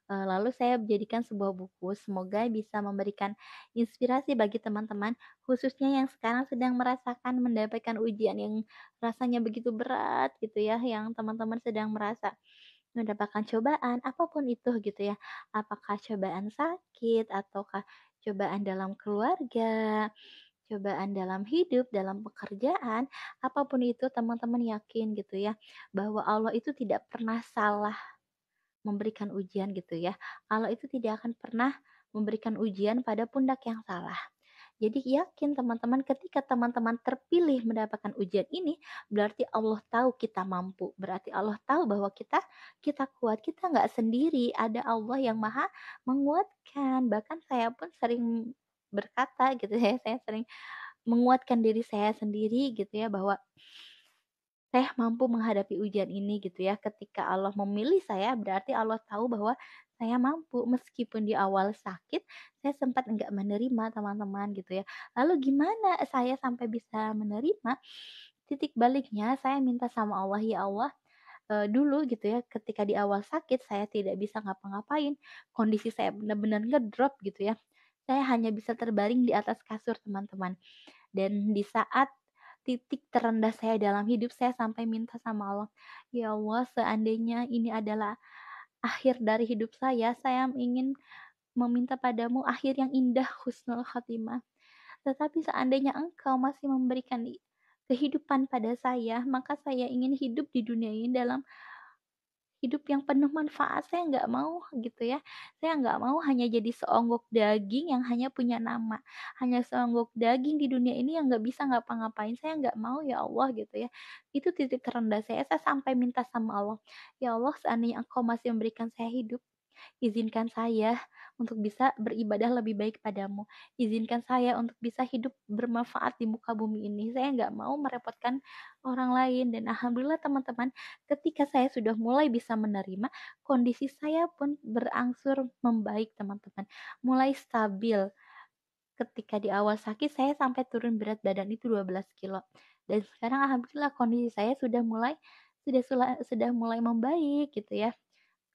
lalu saya jadikan sebuah buku. Semoga bisa memberikan inspirasi bagi teman-teman, khususnya yang sekarang sedang merasakan mendapatkan ujian yang rasanya begitu berat gitu ya, yang teman-teman sedang merasa mendapatkan cobaan, apapun itu gitu ya. Apakah cobaan sakit ataukah cobaan dalam keluarga, cobaan dalam hidup, dalam pekerjaan, apapun itu teman-teman yakin gitu ya, bahwa Allah itu tidak pernah salah memberikan ujian gitu ya. Allah itu tidak akan pernah memberikan ujian pada pundak yang salah. Jadi yakin teman-teman ketika teman-teman terpilih mendapatkan ujian ini, berarti Allah tahu kita mampu. Berarti Allah tahu bahwa kita kuat, kita nggak sendiri. Ada Allah yang maha menguatkan. Bahkan saya pun sering berkata gitu ya, saya sering menguatkan diri saya sendiri gitu ya bahwa saya mampu menghadapi ujian ini gitu ya. Ketika Allah memilih saya berarti Allah tahu bahwa saya mampu meskipun di awal sakit saya sempat enggak menerima teman-teman gitu ya. Lalu gimana saya sampai bisa menerima? Titik baliknya saya minta sama Allah, "Ya Allah, dulu gitu ya ketika di awal sakit saya tidak bisa ngapa-ngapain, kondisi saya benar-benar ngedrop gitu ya. Saya hanya bisa terbaring di atas kasur teman-teman. Dan di saat titik terendah saya dalam hidup, saya sampai minta sama Allah, "Ya Allah, seandainya ini adalah akhir dari hidup saya ingin meminta padamu akhir yang indah, husnul khotimah. Tetapi seandainya Engkau masih memberikan kehidupan pada saya, maka saya ingin hidup di dunia ini dalam hidup yang penuh manfaat. Saya nggak mau gitu ya. Saya nggak mau hanya jadi seonggok daging yang hanya punya nama. Hanya seonggok daging di dunia ini yang nggak bisa ngapa-ngapain. Saya nggak mau ya Allah gitu ya. Itu titik terendah saya. Saya sampai minta sama Allah. Ya Allah, seandainya Engkau masih memberikan saya hidup, izinkan saya untuk bisa beribadah lebih baik padamu. Izinkan saya untuk bisa hidup bermanfaat di muka bumi ini. Saya nggak mau merepotkan orang lain. Dan alhamdulillah teman-teman, ketika saya sudah mulai bisa menerima, kondisi saya pun berangsur membaik teman-teman. Mulai stabil. Ketika di awal sakit, saya sampai turun berat badan itu 12 kilo. Dan sekarang alhamdulillah kondisi saya sudah mulai membaik gitu ya.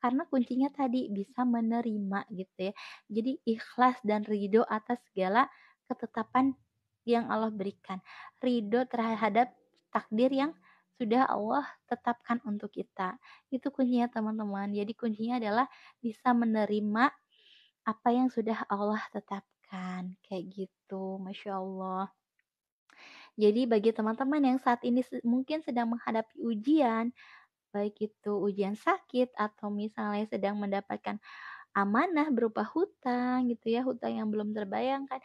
Karena kuncinya tadi bisa menerima gitu ya. Jadi ikhlas dan ridho atas segala ketetapan yang Allah berikan. Ridho terhadap takdir yang sudah Allah tetapkan untuk kita. Itu kuncinya teman-teman. Jadi kuncinya adalah bisa menerima apa yang sudah Allah tetapkan. Kayak gitu. Masya Allah. Jadi bagi teman-teman yang saat ini mungkin sedang menghadapi ujian, baik itu ujian sakit atau misalnya sedang mendapatkan amanah berupa hutang gitu ya, hutang yang belum terbayarkan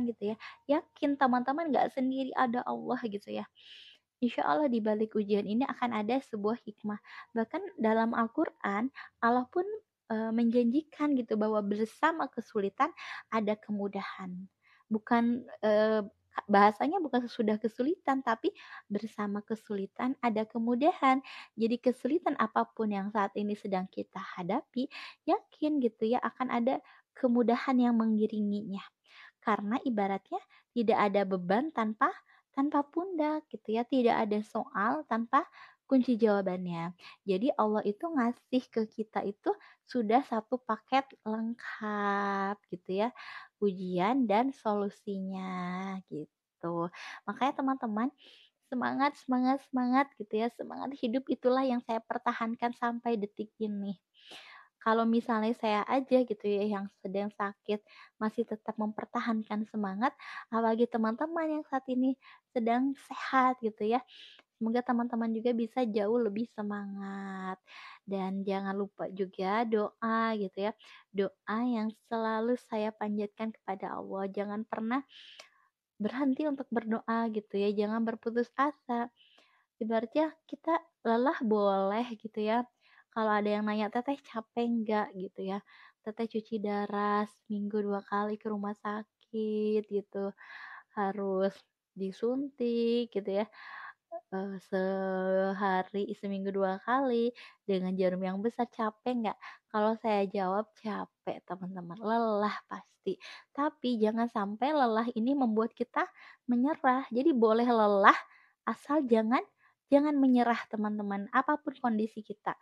gitu ya. Yakin teman-teman nggak sendiri, ada Allah gitu ya. Insya Allah di balik ujian ini akan ada sebuah hikmah. Bahkan dalam Al-Quran, Allah pun menjanjikan gitu bahwa bersama kesulitan ada kemudahan. Bukan bahasanya bukan sesudah kesulitan, tapi bersama kesulitan ada kemudahan. Jadi kesulitan apapun yang saat ini sedang kita hadapi, yakin gitu ya akan ada kemudahan yang mengiringinya. Karena ibaratnya tidak ada beban tanpa tanpa pundak gitu ya, tidak ada soal tanpa kunci jawabannya. Jadi Allah itu ngasih ke kita itu sudah satu paket lengkap gitu ya, ujian dan solusinya gitu. Makanya teman-teman semangat semangat semangat gitu ya, semangat hidup itulah yang saya pertahankan sampai detik ini. Kalau misalnya saya aja gitu ya yang sedang sakit masih tetap mempertahankan semangat, apalagi teman-teman yang saat ini sedang sehat gitu ya. Semoga teman-teman juga bisa jauh lebih semangat. Dan jangan lupa juga doa gitu ya. Doa yang selalu saya panjatkan kepada Allah. Jangan pernah berhenti untuk berdoa gitu ya. Jangan berputus asa. Ibaratnya kita lelah boleh gitu ya. Kalau ada yang nanya, "Teteh capek enggak?" gitu ya. Teteh cuci darah seminggu 2 kali ke rumah sakit gitu. Harus disuntik gitu ya. Sehari seminggu 2 kali dengan jarum yang besar, capek nggak? Kalau saya jawab capek teman-teman, lelah pasti. Tapi jangan sampai lelah ini membuat kita menyerah. Jadi boleh lelah asal jangan jangan menyerah teman-teman, apapun kondisi kita.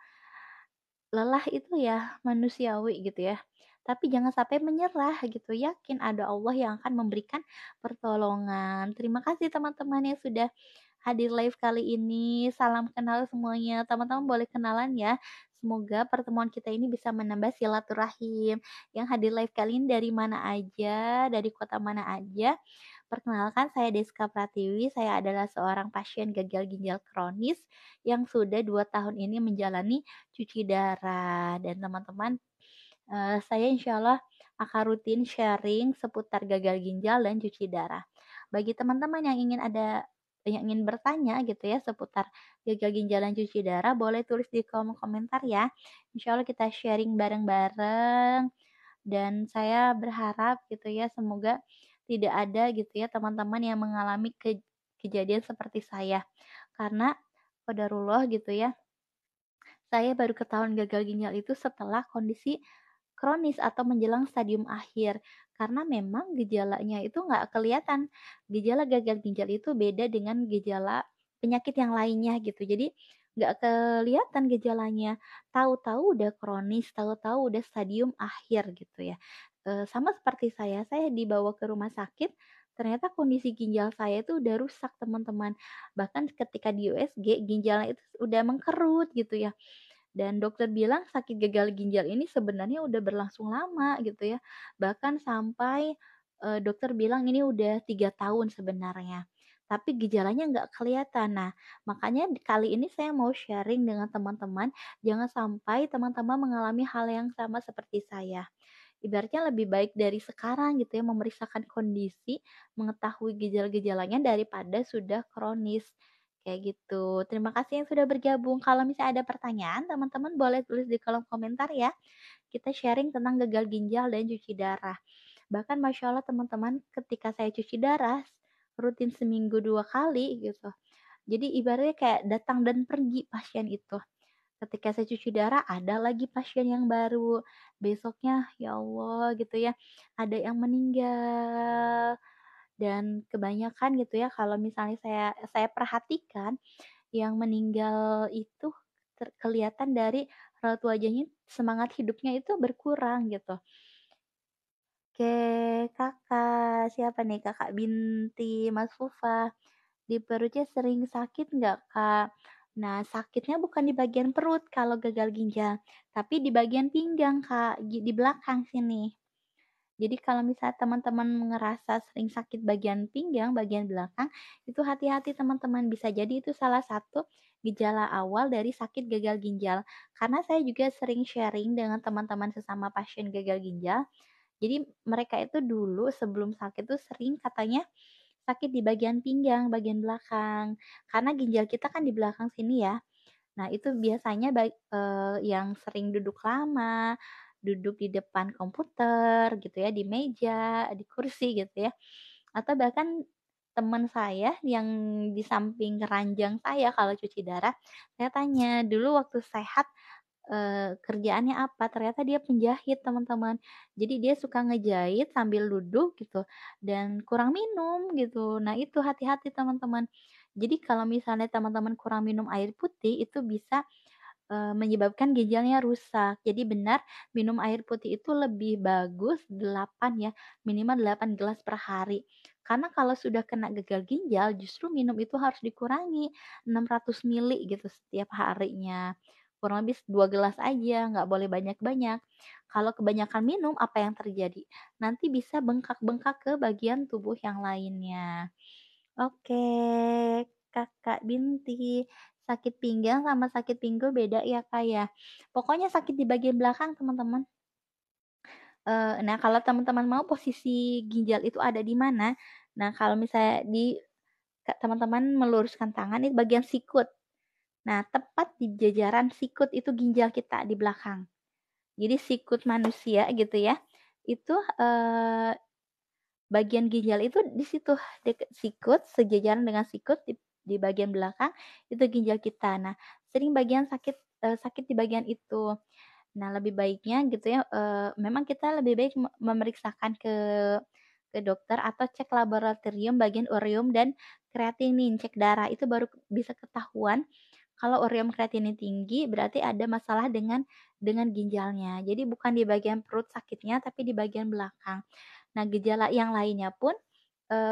Lelah itu ya manusiawi gitu ya. Tapi jangan sampai menyerah gitu. Yakin ada Allah yang akan memberikan pertolongan. Terima kasih teman-teman yang sudah hadir live kali ini. Salam kenal semuanya. Teman-teman boleh kenalan ya. Semoga pertemuan kita ini bisa menambah silaturahim. Yang hadir live kali ini dari mana aja, dari kota mana aja. Perkenalkan, saya Deska Pratiwi, saya adalah seorang pasien gagal ginjal kronis yang sudah 2 tahun ini menjalani cuci darah. Dan teman-teman, saya insya Allah akan rutin sharing seputar gagal ginjal dan cuci darah. Bagi teman-teman yang ingin bertanya gitu ya seputar gagal ginjal dan cuci darah, boleh tulis di kolom komentar ya. Insya Allah kita sharing bareng-bareng dan saya berharap gitu ya semoga tidak ada gitu ya teman-teman yang mengalami kejadian seperti saya. Karena qadarullah gitu ya, saya baru ketahuan gagal ginjal itu setelah kondisi kronis atau menjelang stadium akhir. Karena memang gejalanya itu nggak kelihatan. Gejala gagal ginjal itu beda dengan gejala penyakit yang lainnya gitu. Jadi nggak kelihatan gejalanya. Tahu-tahu udah kronis, tahu-tahu udah stadium akhir gitu ya. Sama seperti saya dibawa ke rumah sakit, ternyata kondisi ginjal saya itu udah rusak teman-teman. Bahkan ketika di USG ginjalnya itu udah mengkerut gitu ya. Dan dokter bilang sakit gagal ginjal ini sebenarnya udah berlangsung lama gitu ya. Bahkan sampai, dokter bilang ini udah 3 tahun sebenarnya. Tapi gejalanya nggak kelihatan. Nah, makanya kali ini saya mau sharing dengan teman-teman, jangan sampai teman-teman mengalami hal yang sama seperti saya. Ibaratnya lebih baik dari sekarang gitu ya, memeriksakan kondisi, mengetahui gejala-gejalanya daripada sudah kronis. Kayak gitu. Terima kasih yang sudah bergabung. Kalau misalnya ada pertanyaan, teman-teman boleh tulis di kolom komentar ya. Kita sharing tentang gagal ginjal dan cuci darah. Bahkan Masya Allah teman-teman, ketika saya cuci darah, rutin seminggu 2 kali gitu. Jadi ibaratnya kayak datang dan pergi pasien itu. Ketika saya cuci darah, ada lagi pasien yang baru. Besoknya, ya Allah gitu ya, ada yang meninggal. Dan kebanyakan gitu ya kalau misalnya saya perhatikan yang meninggal itu kelihatan dari raut wajahnya, semangat hidupnya itu berkurang gitu. Oke, Kakak, siapa nih? Kakak binti Mas Fufa. Di perutnya sering sakit nggak, Kak? Nah, sakitnya bukan di bagian perut kalau gagal ginjal, tapi di bagian pinggang, Kak, di belakang sini. Jadi kalau misalnya teman-teman ngerasa sering sakit bagian pinggang, bagian belakang, itu hati-hati teman-teman, bisa jadi itu salah satu gejala awal dari sakit gagal ginjal. Karena saya juga sering sharing dengan teman-teman sesama pasien gagal ginjal, jadi mereka itu dulu sebelum sakit tuh sering katanya sakit di bagian pinggang, bagian belakang. Karena ginjal kita kan di belakang sini ya. Nah, itu biasanya yang sering duduk lama, duduk di depan komputer gitu ya, di meja, di kursi gitu ya, atau bahkan teman saya yang di samping ranjang saya kalau cuci darah, saya tanya, "Dulu waktu sehat, kerjaannya apa?" Ternyata dia penjahit, teman-teman. Jadi dia suka ngejahit sambil duduk gitu dan kurang minum gitu. Nah, itu hati-hati, teman-teman. Jadi kalau misalnya teman-teman kurang minum air putih, itu bisa menyebabkan ginjalnya rusak. Jadi benar minum air putih itu lebih bagus 8 ya, minimal 8 gelas per hari. Karena kalau sudah kena gagal ginjal justru minum itu harus dikurangi 600 mili gitu setiap harinya. Kurang lebih 2 gelas aja, nggak boleh banyak-banyak. Kalau kebanyakan minum apa yang terjadi? Nanti bisa bengkak-bengkak ke bagian tubuh yang lainnya. Oke, Kakak Binti. Sakit pinggang sama sakit pinggul beda ya, Kak, ya. Pokoknya sakit di bagian belakang, teman-teman. Nah, kalau teman-teman mau posisi ginjal itu ada di mana, nah kalau misalnya teman-teman meluruskan tangan itu bagian sikut. Nah, tepat di jajaran sikut itu ginjal kita di belakang. Jadi sikut manusia gitu ya, itu, bagian ginjal itu di situ, deket sikut, sejajaran dengan sikut di bagian belakang, itu ginjal kita. Nah, sering sakit di bagian itu. Nah, lebih baiknya gitu ya, memang kita lebih baik memeriksakan ke dokter atau cek laboratorium bagian ureum dan kreatinin, cek darah, itu baru bisa ketahuan kalau ureum kreatinin tinggi berarti ada masalah dengan ginjalnya. Jadi bukan di bagian perut sakitnya, tapi di bagian belakang. Nah, gejala yang lainnya pun,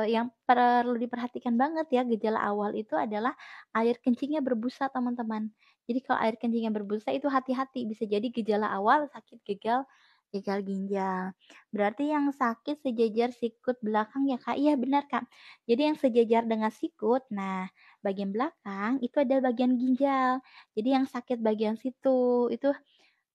yang perlu diperhatikan banget ya, gejala awal itu adalah air kencingnya berbusa, teman-teman. Jadi kalau air kencingnya berbusa itu hati-hati, bisa jadi gejala awal sakit gagal gagal ginjal. Berarti yang sakit sejajar sikut belakang ya, Kak? Iya benar, Kak. Jadi yang sejajar dengan sikut, nah bagian belakang itu ada bagian ginjal. Jadi yang sakit bagian situ, itu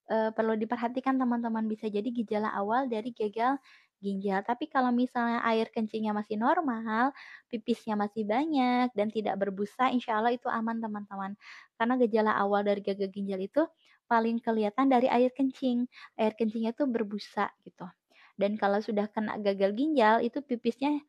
perlu diperhatikan teman-teman, bisa jadi gejala awal dari gagal ginjal. Tapi kalau misalnya air kencingnya masih normal, pipisnya masih banyak dan tidak berbusa, insya Allah itu aman teman-teman. Karena gejala awal dari gagal ginjal itu paling kelihatan dari air kencing. Air kencingnya tuh berbusa gitu. Dan kalau sudah kena gagal ginjal itu pipisnya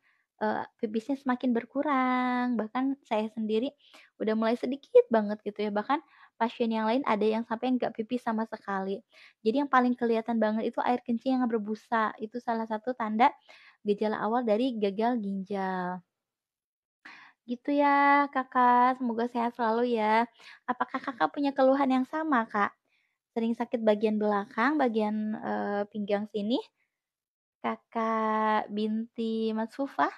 semakin berkurang. Bahkan saya sendiri udah mulai sedikit banget gitu ya. Bahkan pasien yang lain ada yang sampai nggak pipis sama sekali. Jadi yang paling kelihatan banget itu air kencing yang berbusa, itu salah satu tanda gejala awal dari gagal ginjal. Gitu ya Kakak, semoga sehat selalu ya. Apakah Kakak punya keluhan yang sama, Kak? Sering sakit bagian belakang, bagian, pinggang sini? Kakak binti Mas Fufah?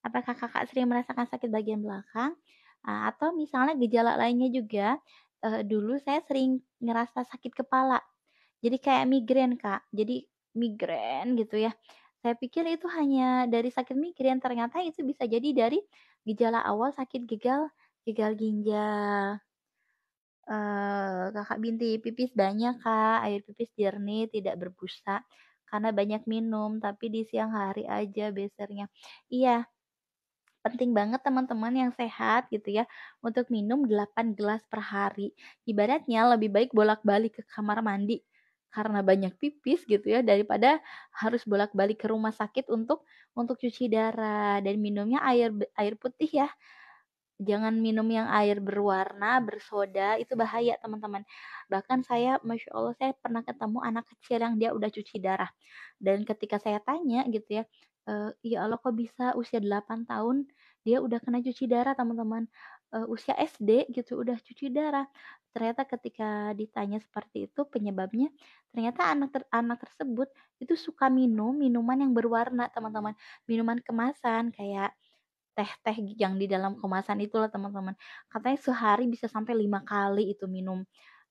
Apakah Kakak sering merasakan sakit bagian belakang? Atau misalnya gejala lainnya juga, dulu saya sering ngerasa sakit kepala. Jadi kayak migrain, Kak. Jadi migrain gitu ya. Saya pikir itu hanya dari sakit migrain, ternyata itu bisa jadi dari gejala awal sakit gagal gagal ginjal. Kakak binti, pipis banyak, Kak, air pipis jernih, tidak berbusa karena banyak minum, tapi di siang hari aja biasanya. Iya, penting banget teman-teman yang sehat gitu ya, untuk minum 8 gelas per hari. Ibaratnya lebih baik bolak-balik ke kamar mandi karena banyak pipis gitu ya, daripada harus bolak-balik ke rumah sakit untuk cuci darah dan minumnya air putih ya. Jangan minum yang air berwarna, bersoda, itu bahaya teman-teman. Bahkan saya, masya Allah, saya pernah ketemu anak kecil yang dia udah cuci darah. Dan ketika saya tanya gitu ya, Ya Allah kok bisa usia 8 tahun dia udah kena cuci darah teman-teman, usia SD gitu udah cuci darah. Ternyata ketika ditanya seperti itu penyebabnya, ternyata anak tersebut itu suka minum minuman yang berwarna teman-teman, minuman kemasan kayak teh-teh yang di dalam kemasan itulah teman-teman. Katanya sehari bisa sampai 5 kali itu minum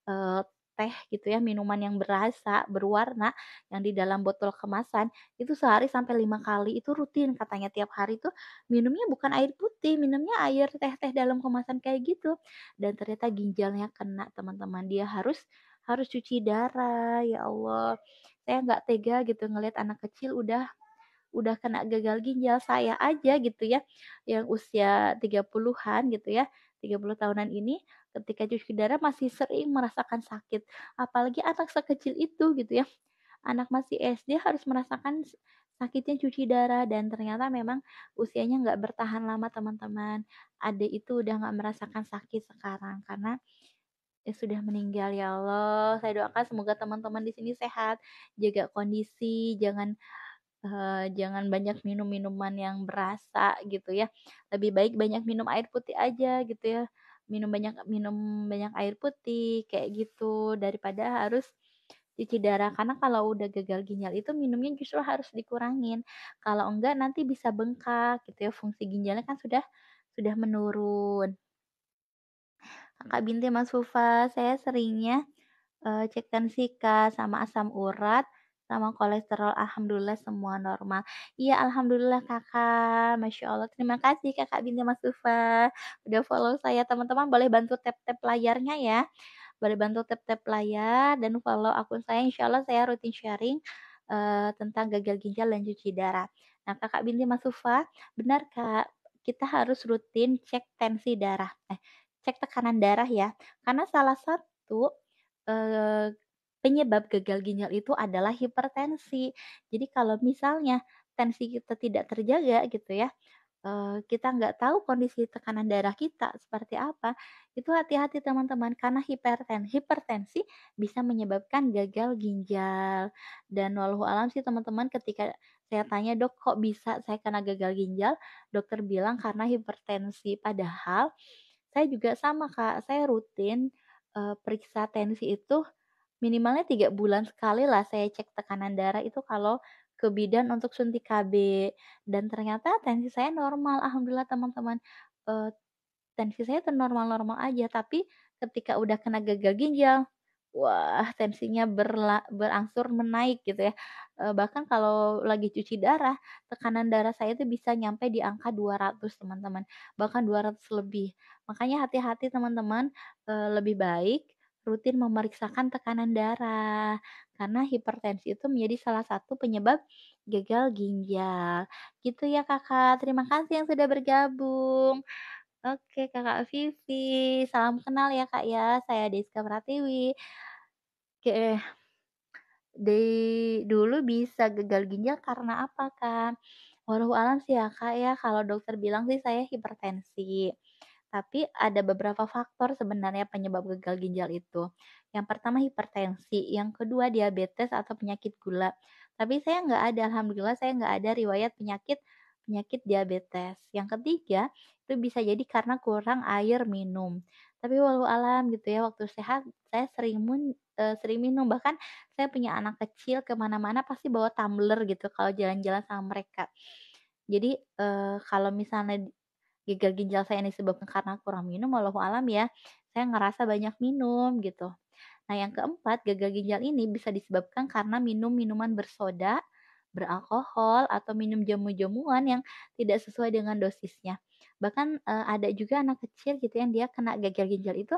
eee, teh gitu ya, minuman yang berasa, berwarna, yang di dalam botol kemasan, itu sehari sampai 5 kali, itu rutin katanya tiap hari tuh minumnya bukan air putih, minumnya air teh-teh dalam kemasan kayak gitu. Dan ternyata ginjalnya kena teman-teman, dia harus harus cuci darah, ya Allah. Saya nggak tega gitu ngelihat anak kecil udah kena gagal ginjal, saya aja gitu ya, yang usia 30-an gitu ya, 30 tahunan ini ketika cuci darah masih sering merasakan sakit, apalagi anak sekecil itu gitu ya, anak masih SD harus merasakan sakitnya cuci darah dan ternyata memang usianya nggak bertahan lama teman-teman. Adik itu udah nggak merasakan sakit sekarang karena ya sudah meninggal ya Allah. Saya doakan semoga teman-teman di sini sehat, jaga kondisi, jangan banyak minum minuman yang berasa gitu ya. Lebih baik banyak minum air putih aja gitu ya. Minum banyak air putih kayak gitu daripada harus cuci darah. Karena kalau udah gagal ginjal itu minumnya justru harus dikurangin. Kalau enggak nanti bisa bengkak gitu ya. Fungsi ginjalnya kan sudah menurun. Kakak binti Mas Fufa, saya seringnya cek tensi Kak, sama asam urat, sama kolesterol alhamdulillah semua normal. Iya alhamdulillah Kakak, Masya Allah. Terima kasih Kakak binti Mas Tufa, udah follow saya. Teman-teman boleh bantu tap-tap layarnya ya, boleh bantu tap-tap layar dan follow akun saya, insya Allah saya rutin sharing, tentang gagal ginjal dan cuci darah. Nah Kakak binti Mas Tufa, benar Kak, kita harus rutin cek tensi darah, cek tekanan darah ya, karena salah satu Eee, penyebab gagal ginjal itu adalah hipertensi. Jadi kalau misalnya tensi kita tidak terjaga gitu ya, kita nggak tahu kondisi tekanan darah kita seperti apa, itu hati-hati teman-teman karena hipertensi bisa menyebabkan gagal ginjal. Dan walau alam sih teman-teman ketika saya tanya, "Dok kok bisa saya kena gagal ginjal?" Dokter bilang karena hipertensi. Padahal saya juga sama Kak, saya rutin, periksa tensi itu minimalnya 3 bulan sekali lah saya cek tekanan darah itu kalau ke bidan untuk suntik KB dan ternyata tensi saya normal alhamdulillah teman-teman, eee, tensi saya tuh normal-normal aja tapi ketika udah kena gagal ginjal, wah tensinya berangsur menaik gitu ya, bahkan kalau lagi cuci darah, tekanan darah saya itu bisa nyampe di angka 200 teman-teman, bahkan 200 lebih. Makanya hati-hati teman-teman, lebih baik rutin memeriksakan tekanan darah, karena hipertensi itu menjadi salah satu penyebab gagal ginjal. Gitu ya Kakak, terima kasih yang sudah bergabung. Oke Kakak Vivi, salam kenal ya Kak ya, saya Deska Pratiwi. Oke, dulu bisa gagal ginjal karena apa Kak? Walau alam sih ya Kak ya, kalau dokter bilang sih saya hipertensi. Tapi ada beberapa faktor sebenarnya penyebab gagal ginjal itu. Yang pertama hipertensi, yang kedua diabetes atau penyakit gula. Tapi saya nggak ada, alhamdulillah saya nggak ada riwayat penyakit penyakit diabetes. Yang ketiga, itu bisa jadi karena kurang air minum. Tapi walau alam gitu ya, waktu sehat saya sering minum. Bahkan saya punya anak kecil kemana-mana pasti bawa tumbler gitu kalau jalan-jalan sama mereka. Jadi, kalau misalnya gagal ginjal saya ini disebabkan karena kurang minum, walau alam ya, saya ngerasa banyak minum gitu. Nah yang keempat, gagal ginjal ini bisa disebabkan karena minum minuman bersoda, beralkohol, atau minum jamu-jamuan yang tidak sesuai dengan dosisnya. Bahkan ada juga anak kecil gitu yang dia kena gagal ginjal itu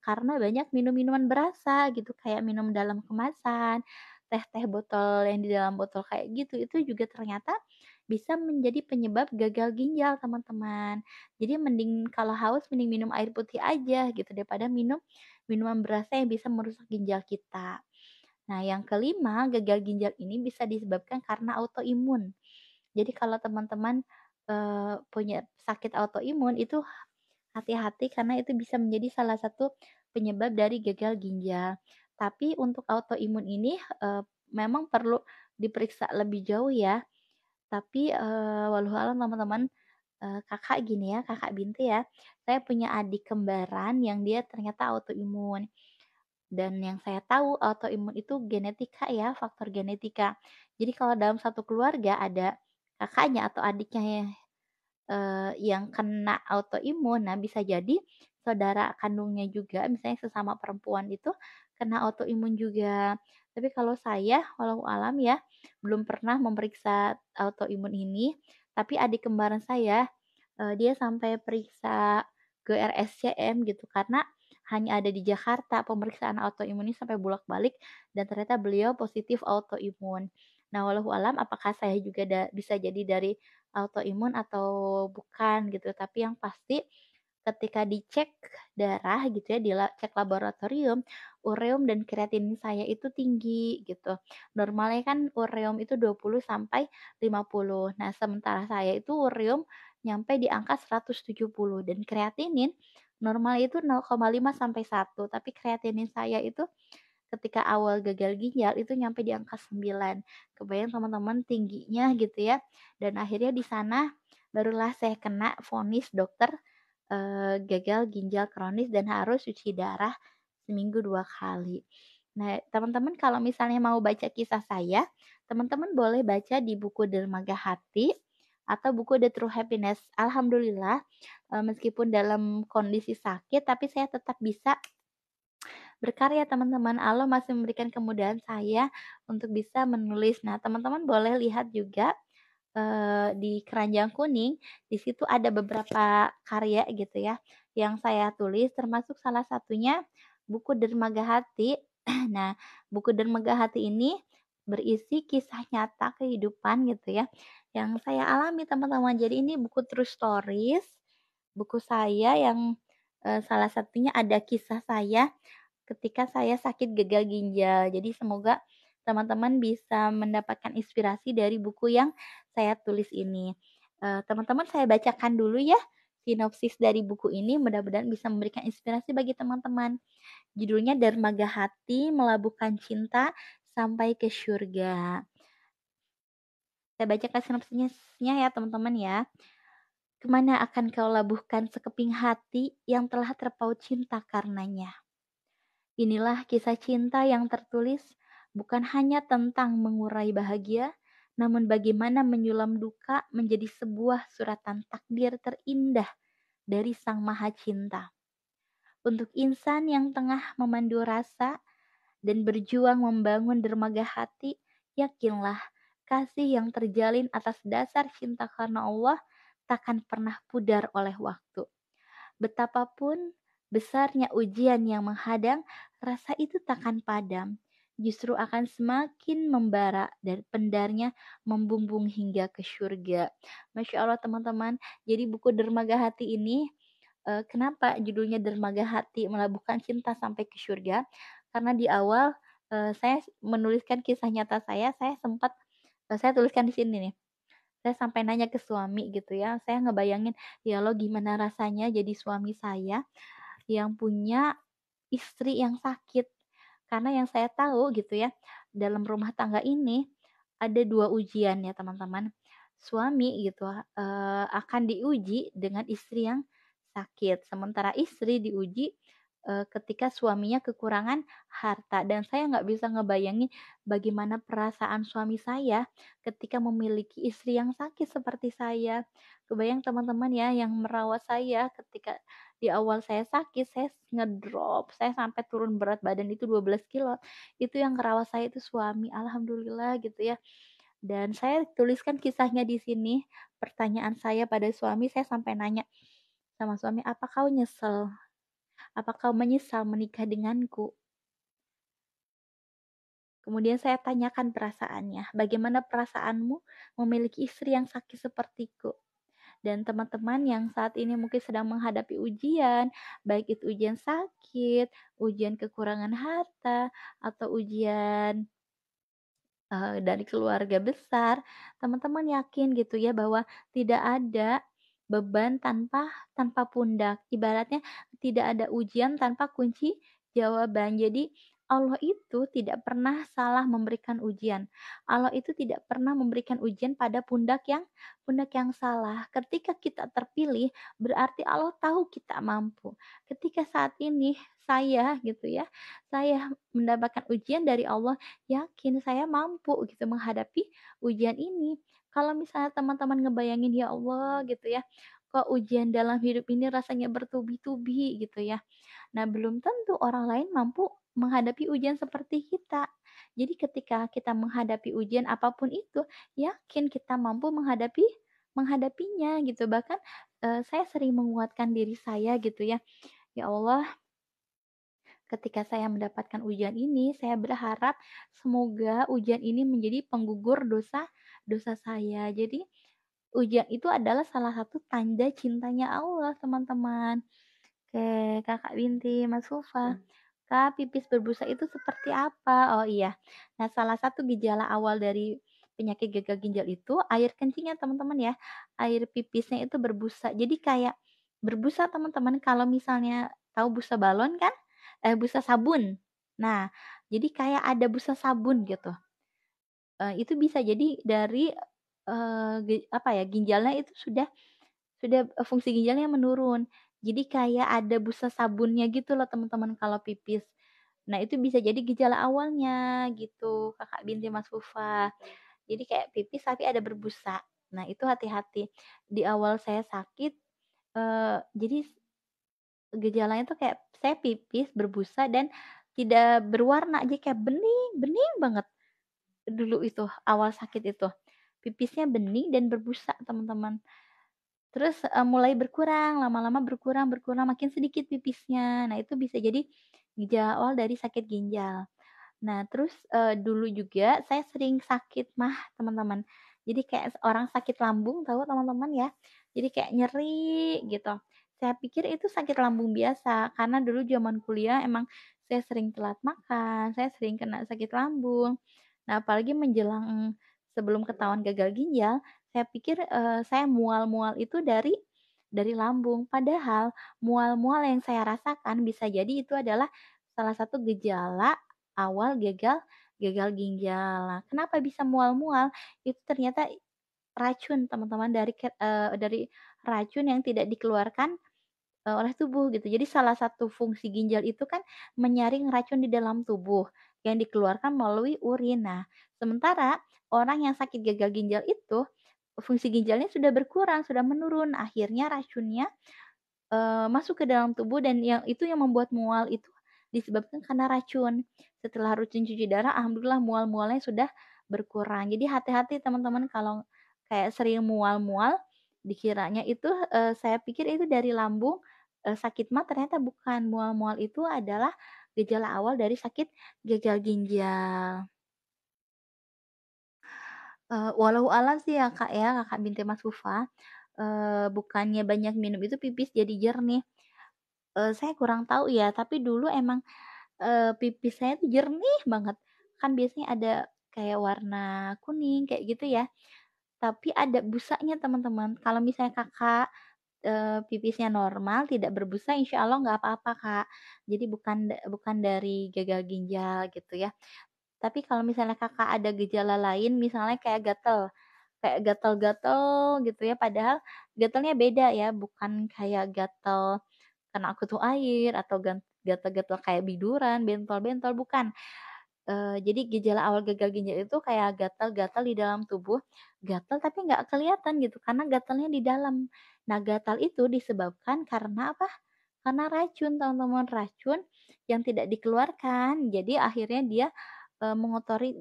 karena banyak minum minuman berasa gitu, kayak minum dalam kemasan, teh-teh botol yang di dalam botol kayak gitu, itu juga ternyata bisa menjadi penyebab gagal ginjal teman-teman. Jadi mending kalau haus mending minum air putih aja gitu daripada minum minuman berasa yang bisa merusak ginjal kita. Nah, yang kelima, gagal ginjal ini bisa disebabkan karena autoimun. Jadi kalau teman-teman punya sakit autoimun itu hati-hati karena itu bisa menjadi salah satu penyebab dari gagal ginjal. Tapi untuk autoimun ini memang perlu diperiksa lebih jauh ya. Tapi, walau alam teman-teman, Kakak gini ya, Kakak binti ya, saya punya adik kembaran yang dia ternyata autoimun. Dan yang saya tahu autoimun itu genetika ya, faktor genetika. Jadi kalau dalam satu keluarga ada kakaknya atau adiknya yang kena autoimun, nah bisa jadi saudara kandungnya juga misalnya sesama perempuan itu kena autoimun juga. Tapi kalau saya walau alam ya, belum pernah memeriksa autoimun ini, tapi adik kembaran saya, dia sampai periksa ke RSCM gitu karena hanya ada di Jakarta pemeriksaan autoimun ini sampai bolak-balik dan ternyata beliau positif autoimun. Nah, walau alam apakah saya juga bisa jadi dari autoimun atau bukan gitu, tapi yang pasti ketika dicek darah gitu ya, cek laboratorium, ureum dan kreatinin saya itu tinggi gitu. Normalnya kan ureum itu 20 sampai 50. Nah, sementara saya itu ureum nyampe di angka 170 dan kreatinin normal itu 0,5 sampai 1, tapi kreatinin saya itu ketika awal gagal ginjal itu nyampe di angka 9. Kebayang teman-teman tingginya gitu ya. Dan akhirnya di sana barulah saya kena vonis dokter, gagal ginjal kronis dan harus cuci darah seminggu 2 kali. Nah, teman-teman kalau misalnya mau baca kisah saya, teman-teman boleh baca di buku Dermaga Hati atau buku The True Happiness. Alhamdulillah, meskipun dalam kondisi sakit tapi saya tetap bisa berkarya teman-teman. Allah masih memberikan kemudahan saya untuk bisa menulis. Nah, teman-teman boleh lihat juga di Keranjang Kuning, di situ ada beberapa karya gitu ya, yang saya tulis termasuk salah satunya buku Dermaga Hati. Nah, buku Dermaga Hati ini berisi kisah nyata kehidupan gitu ya, yang saya alami teman-teman. Jadi ini buku true stories, buku saya yang, salah satunya ada kisah saya ketika saya sakit gagal ginjal. Jadi semoga teman-teman bisa mendapatkan inspirasi dari buku yang saya tulis ini. Teman-teman saya bacakan dulu ya sinopsis dari buku ini, mudah-mudahan bisa memberikan inspirasi bagi teman-teman. Judulnya Dermaga Hati Melabuhkan Cinta Sampai ke Surga. Saya bacakan sinopsisnya ya teman-teman ya. Kemana akan kau labuhkan sekeping hati yang telah terpaut cinta karenanya? Inilah kisah cinta yang tertulis bukan hanya tentang mengurai bahagia, namun bagaimana menyulam duka menjadi sebuah suratan takdir terindah dari Sang Maha Cinta. Untuk insan yang tengah memandu rasa dan berjuang membangun dermaga hati, yakinlah kasih yang terjalin atas dasar cinta karena Allah takkan pernah pudar oleh waktu. Betapapun besarnya ujian yang menghadang, rasa itu takkan padam. Justru akan semakin membara dan pendarnya membumbung hingga ke surga. Masya Allah teman-teman. Jadi buku Dermaga Hati ini, kenapa judulnya Dermaga Hati Melabuhkan Cinta Sampai ke Surga? Karena di awal saya menuliskan kisah nyata saya sempat saya tuliskan di sini nih. Saya sampai nanya ke suami gitu ya, saya ngebayangin, "Ya Allah gimana rasanya jadi suami saya yang punya istri yang sakit?" Karena yang saya tahu gitu ya, dalam rumah tangga ini ada 2 ujian ya teman-teman. Suami gitu, akan diuji dengan istri yang sakit, sementara istri diuji, ketika suaminya kekurangan harta dan saya nggak bisa ngebayangin bagaimana perasaan suami saya ketika memiliki istri yang sakit seperti saya. Kebayang teman-teman ya yang merawat saya ketika di awal saya sakit, saya ngedrop, saya sampai turun berat badan itu 12 kilo. Itu yang ngerawat saya itu suami, alhamdulillah gitu ya. Dan saya tuliskan kisahnya di sini. Pertanyaan saya pada suami, saya sampai nanya sama suami, "Apa kau nyesel? Apa kau menyesal menikah denganku?" Kemudian saya tanyakan perasaannya, "Bagaimana perasaanmu memiliki istri yang sakit sepertiku?" Dan teman-teman yang saat ini mungkin sedang menghadapi ujian, baik itu ujian sakit, ujian kekurangan harta, atau ujian dari keluarga besar, teman-teman yakin gitu ya bahwa tidak ada beban tanpa pundak. Ibaratnya tidak ada ujian tanpa kunci jawaban. Jadi Allah itu tidak pernah salah memberikan ujian. Allah itu tidak pernah memberikan ujian pada pundak yang salah. Ketika kita terpilih, berarti Allah tahu kita mampu. Ketika saat ini saya gitu ya, saya mendapatkan ujian dari Allah, yakin saya mampu gitu menghadapi ujian ini. Kalau misalnya teman-teman ngebayangin, ya Allah gitu ya, kok ujian dalam hidup ini rasanya bertubi-tubi gitu ya. Nah, belum tentu orang lain mampu menghadapi ujian seperti kita. Jadi ketika kita menghadapi ujian apapun itu, yakin kita mampu menghadapinya gitu. Bahkan, saya sering menguatkan diri saya gitu ya, "Ya Allah, ketika saya mendapatkan ujian ini, saya berharap semoga ujian ini menjadi penggugur dosa saya." Jadi, ujian itu adalah salah satu tanda cintanya Allah, teman-teman. Oke, Kakak Binti, Mas Fufa. Kak, pipis berbusa itu seperti apa? Oh iya. Nah, salah satu gejala awal dari penyakit gagal ginjal itu air kencingnya teman-teman ya. Air pipisnya itu berbusa. Jadi kayak berbusa teman-teman kalau misalnya tahu busa balon kan? Busa sabun. Nah, jadi kayak ada busa sabun gitu. Itu bisa jadi dari apa ya, ginjalnya itu sudah fungsi ginjalnya menurun. Jadi kayak ada busa sabunnya gitu loh teman-teman kalau pipis. Nah, itu bisa jadi gejala awalnya gitu, Kakak Binti Mas Fufa. Jadi kayak pipis tapi ada berbusa. Nah, itu hati-hati. Di awal saya sakit, jadi gejalanya tuh kayak saya pipis berbusa dan tidak berwarna, jadi kayak bening bening banget dulu itu, awal sakit itu. Pipisnya bening dan berbusa, teman-teman. Terus, mulai berkurang, lama-lama berkurang berkurang, makin sedikit pipisnya. Nah, itu bisa jadi gejala awal dari sakit ginjal. Nah, terus, dulu juga saya sering sakit mah, teman-teman. Jadi kayak orang sakit lambung tahu teman-teman ya? Jadi kayak nyeri gitu. Saya pikir itu sakit lambung biasa, karena dulu zaman kuliah emang saya sering telat makan, saya sering kena sakit lambung. Nah, apalagi menjelang sebelum ketahuan gagal ginjal, saya pikir, saya mual-mual itu dari lambung. Padahal mual-mual yang saya rasakan bisa jadi itu adalah salah satu gejala awal gagal gagal ginjal. Nah, kenapa bisa mual-mual? Itu ternyata racun teman-teman dari racun yang tidak dikeluarkan, oleh tubuh gitu. Jadi salah satu fungsi ginjal itu kan menyaring racun di dalam tubuh yang dikeluarkan melalui urin. Nah, sementara orang yang sakit gagal ginjal itu fungsi ginjalnya sudah berkurang, sudah menurun, akhirnya racunnya masuk ke dalam tubuh dan yang membuat mual itu disebabkan karena racun. Setelah rutin cuci darah, alhamdulillah mual-mualnya sudah berkurang. Jadi hati-hati teman-teman kalau kayak sering mual-mual, dikiranya itu, saya pikir itu dari lambung, sakit mah ternyata bukan. Mual-mual itu adalah gejala awal dari sakit gagal ginjal. Walau alam sih ya, Kak, ya, Kakak binti Mas Fufa, bukannya banyak minum itu pipis jadi jernih. Saya kurang tahu ya, tapi dulu emang, pipis saya tuh jernih banget. Kan biasanya ada kayak warna kuning kayak gitu ya, tapi ada busanya teman-teman. Kalau misalnya Kakak, pipisnya normal tidak berbusa insya Allah nggak apa-apa, Kak. Jadi bukan dari gagal ginjal gitu ya. Tapi kalau misalnya Kakak ada gejala lain misalnya kayak gatal-gatal gitu ya, padahal gatalnya beda ya, bukan kayak gatal karena aku tuh air atau gatal-gatal kayak biduran, bentol-bentol, bukan. Jadi gejala awal gagal ginjal itu kayak gatal-gatal di dalam tubuh, gatal tapi nggak kelihatan gitu karena gatalnya di dalam. Nah, gatal itu disebabkan karena apa? Karena racun teman-teman, racun yang tidak dikeluarkan. Jadi akhirnya dia, mengotori,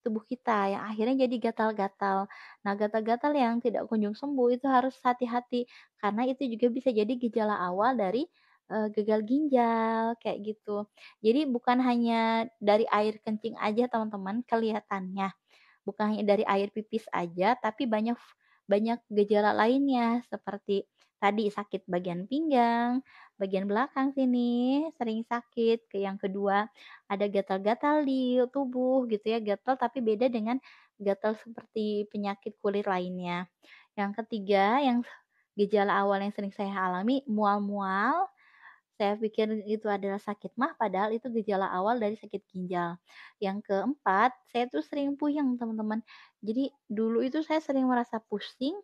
tubuh kita yang akhirnya jadi gatal-gatal. Nah, gatal-gatal yang tidak kunjung sembuh itu harus hati-hati karena itu juga bisa jadi gejala awal dari, gagal ginjal kayak gitu. Jadi bukan hanya dari air kencing aja teman-teman kelihatannya. Bukan hanya dari air pipis aja, tapi banyak gejala lainnya seperti tadi sakit bagian pinggang, bagian belakang sini sering sakit, yang kedua ada gatal-gatal di tubuh gitu ya, gatal tapi beda dengan gatal seperti penyakit kulit lainnya. Yang ketiga, gejala awal yang sering saya alami mual-mual Saya pikir itu adalah sakit mah, padahal itu gejala awal dari sakit ginjal. Yang keempat, saya tuh sering puyeng, teman-teman. Jadi dulu itu saya sering merasa pusing,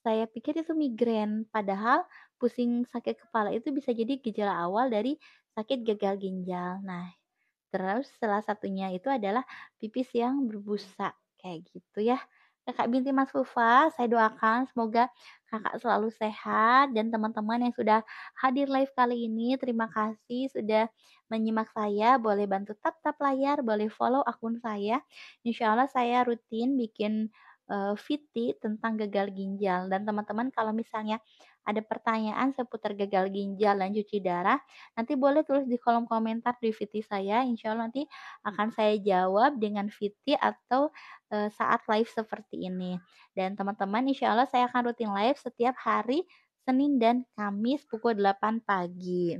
saya pikir itu migrain, padahal pusing sakit kepala itu bisa jadi gejala awal dari sakit gagal ginjal. Nah, terus salah satunya itu adalah pipis yang berbusa, kayak gitu ya. Kakak binti Mas Fufa, saya doakan semoga Kakak selalu sehat dan teman-teman yang sudah hadir live kali ini, terima kasih sudah menyimak saya. Boleh bantu tap-tap layar, boleh follow akun saya. Insya Allah saya rutin bikin VT tentang gagal ginjal dan teman-teman kalau misalnya ada pertanyaan seputar gagal ginjal dan cuci darah, nanti boleh tulis di kolom komentar di VT saya, insya Allah nanti akan saya jawab dengan VT atau saat live seperti ini. Dan teman-teman, insya Allah saya akan rutin live setiap hari Senin dan Kamis pukul 8 pagi.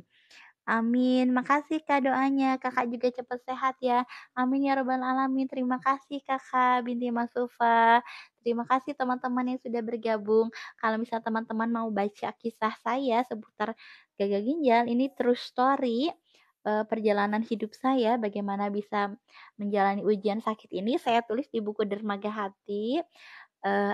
Amin. Makasih Kak doanya. Kakak juga cepat sehat ya. Amin ya robbal alamin. Terima kasih Kakak binti Mas Sufa. Terima kasih teman-teman yang sudah bergabung. Kalau misal teman-teman mau baca kisah saya seputar gagal ginjal, ini true story perjalanan hidup saya, bagaimana bisa menjalani ujian sakit ini, saya tulis di buku Dermaga Hati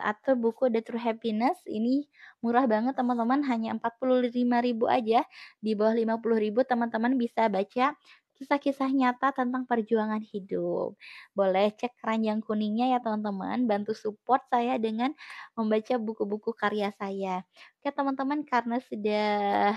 atau buku The True Happiness. Ini murah banget teman-teman, hanya 45.000 aja. Di bawah 50.000 teman-teman bisa baca kisah-kisah nyata tentang perjuangan hidup. Boleh cek keranjang kuningnya ya teman-teman, bantu support saya dengan membaca buku-buku karya saya. Oke teman-teman, karena sudah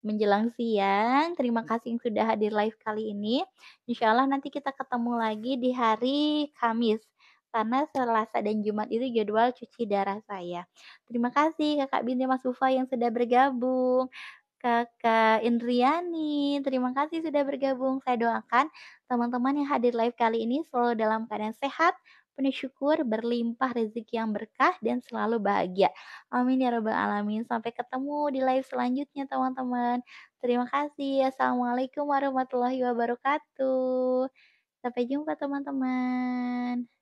menjelang siang, terima kasih yang sudah hadir live kali ini. Insya Allah nanti kita ketemu lagi di hari Kamis. Karena Selasa dan Jumat itu jadwal cuci darah saya. Terima kasih Kakak Binti Mas Ufa yang sudah bergabung. Kakak Indriani, terima kasih sudah bergabung. Saya doakan teman-teman yang hadir live kali ini selalu dalam keadaan sehat, penuh syukur, berlimpah rezeki yang berkah, dan selalu bahagia. Amin ya rabbal alamin. Sampai ketemu di live selanjutnya teman-teman. Terima kasih. Assalamualaikum warahmatullahi wabarakatuh. Sampai jumpa teman-teman.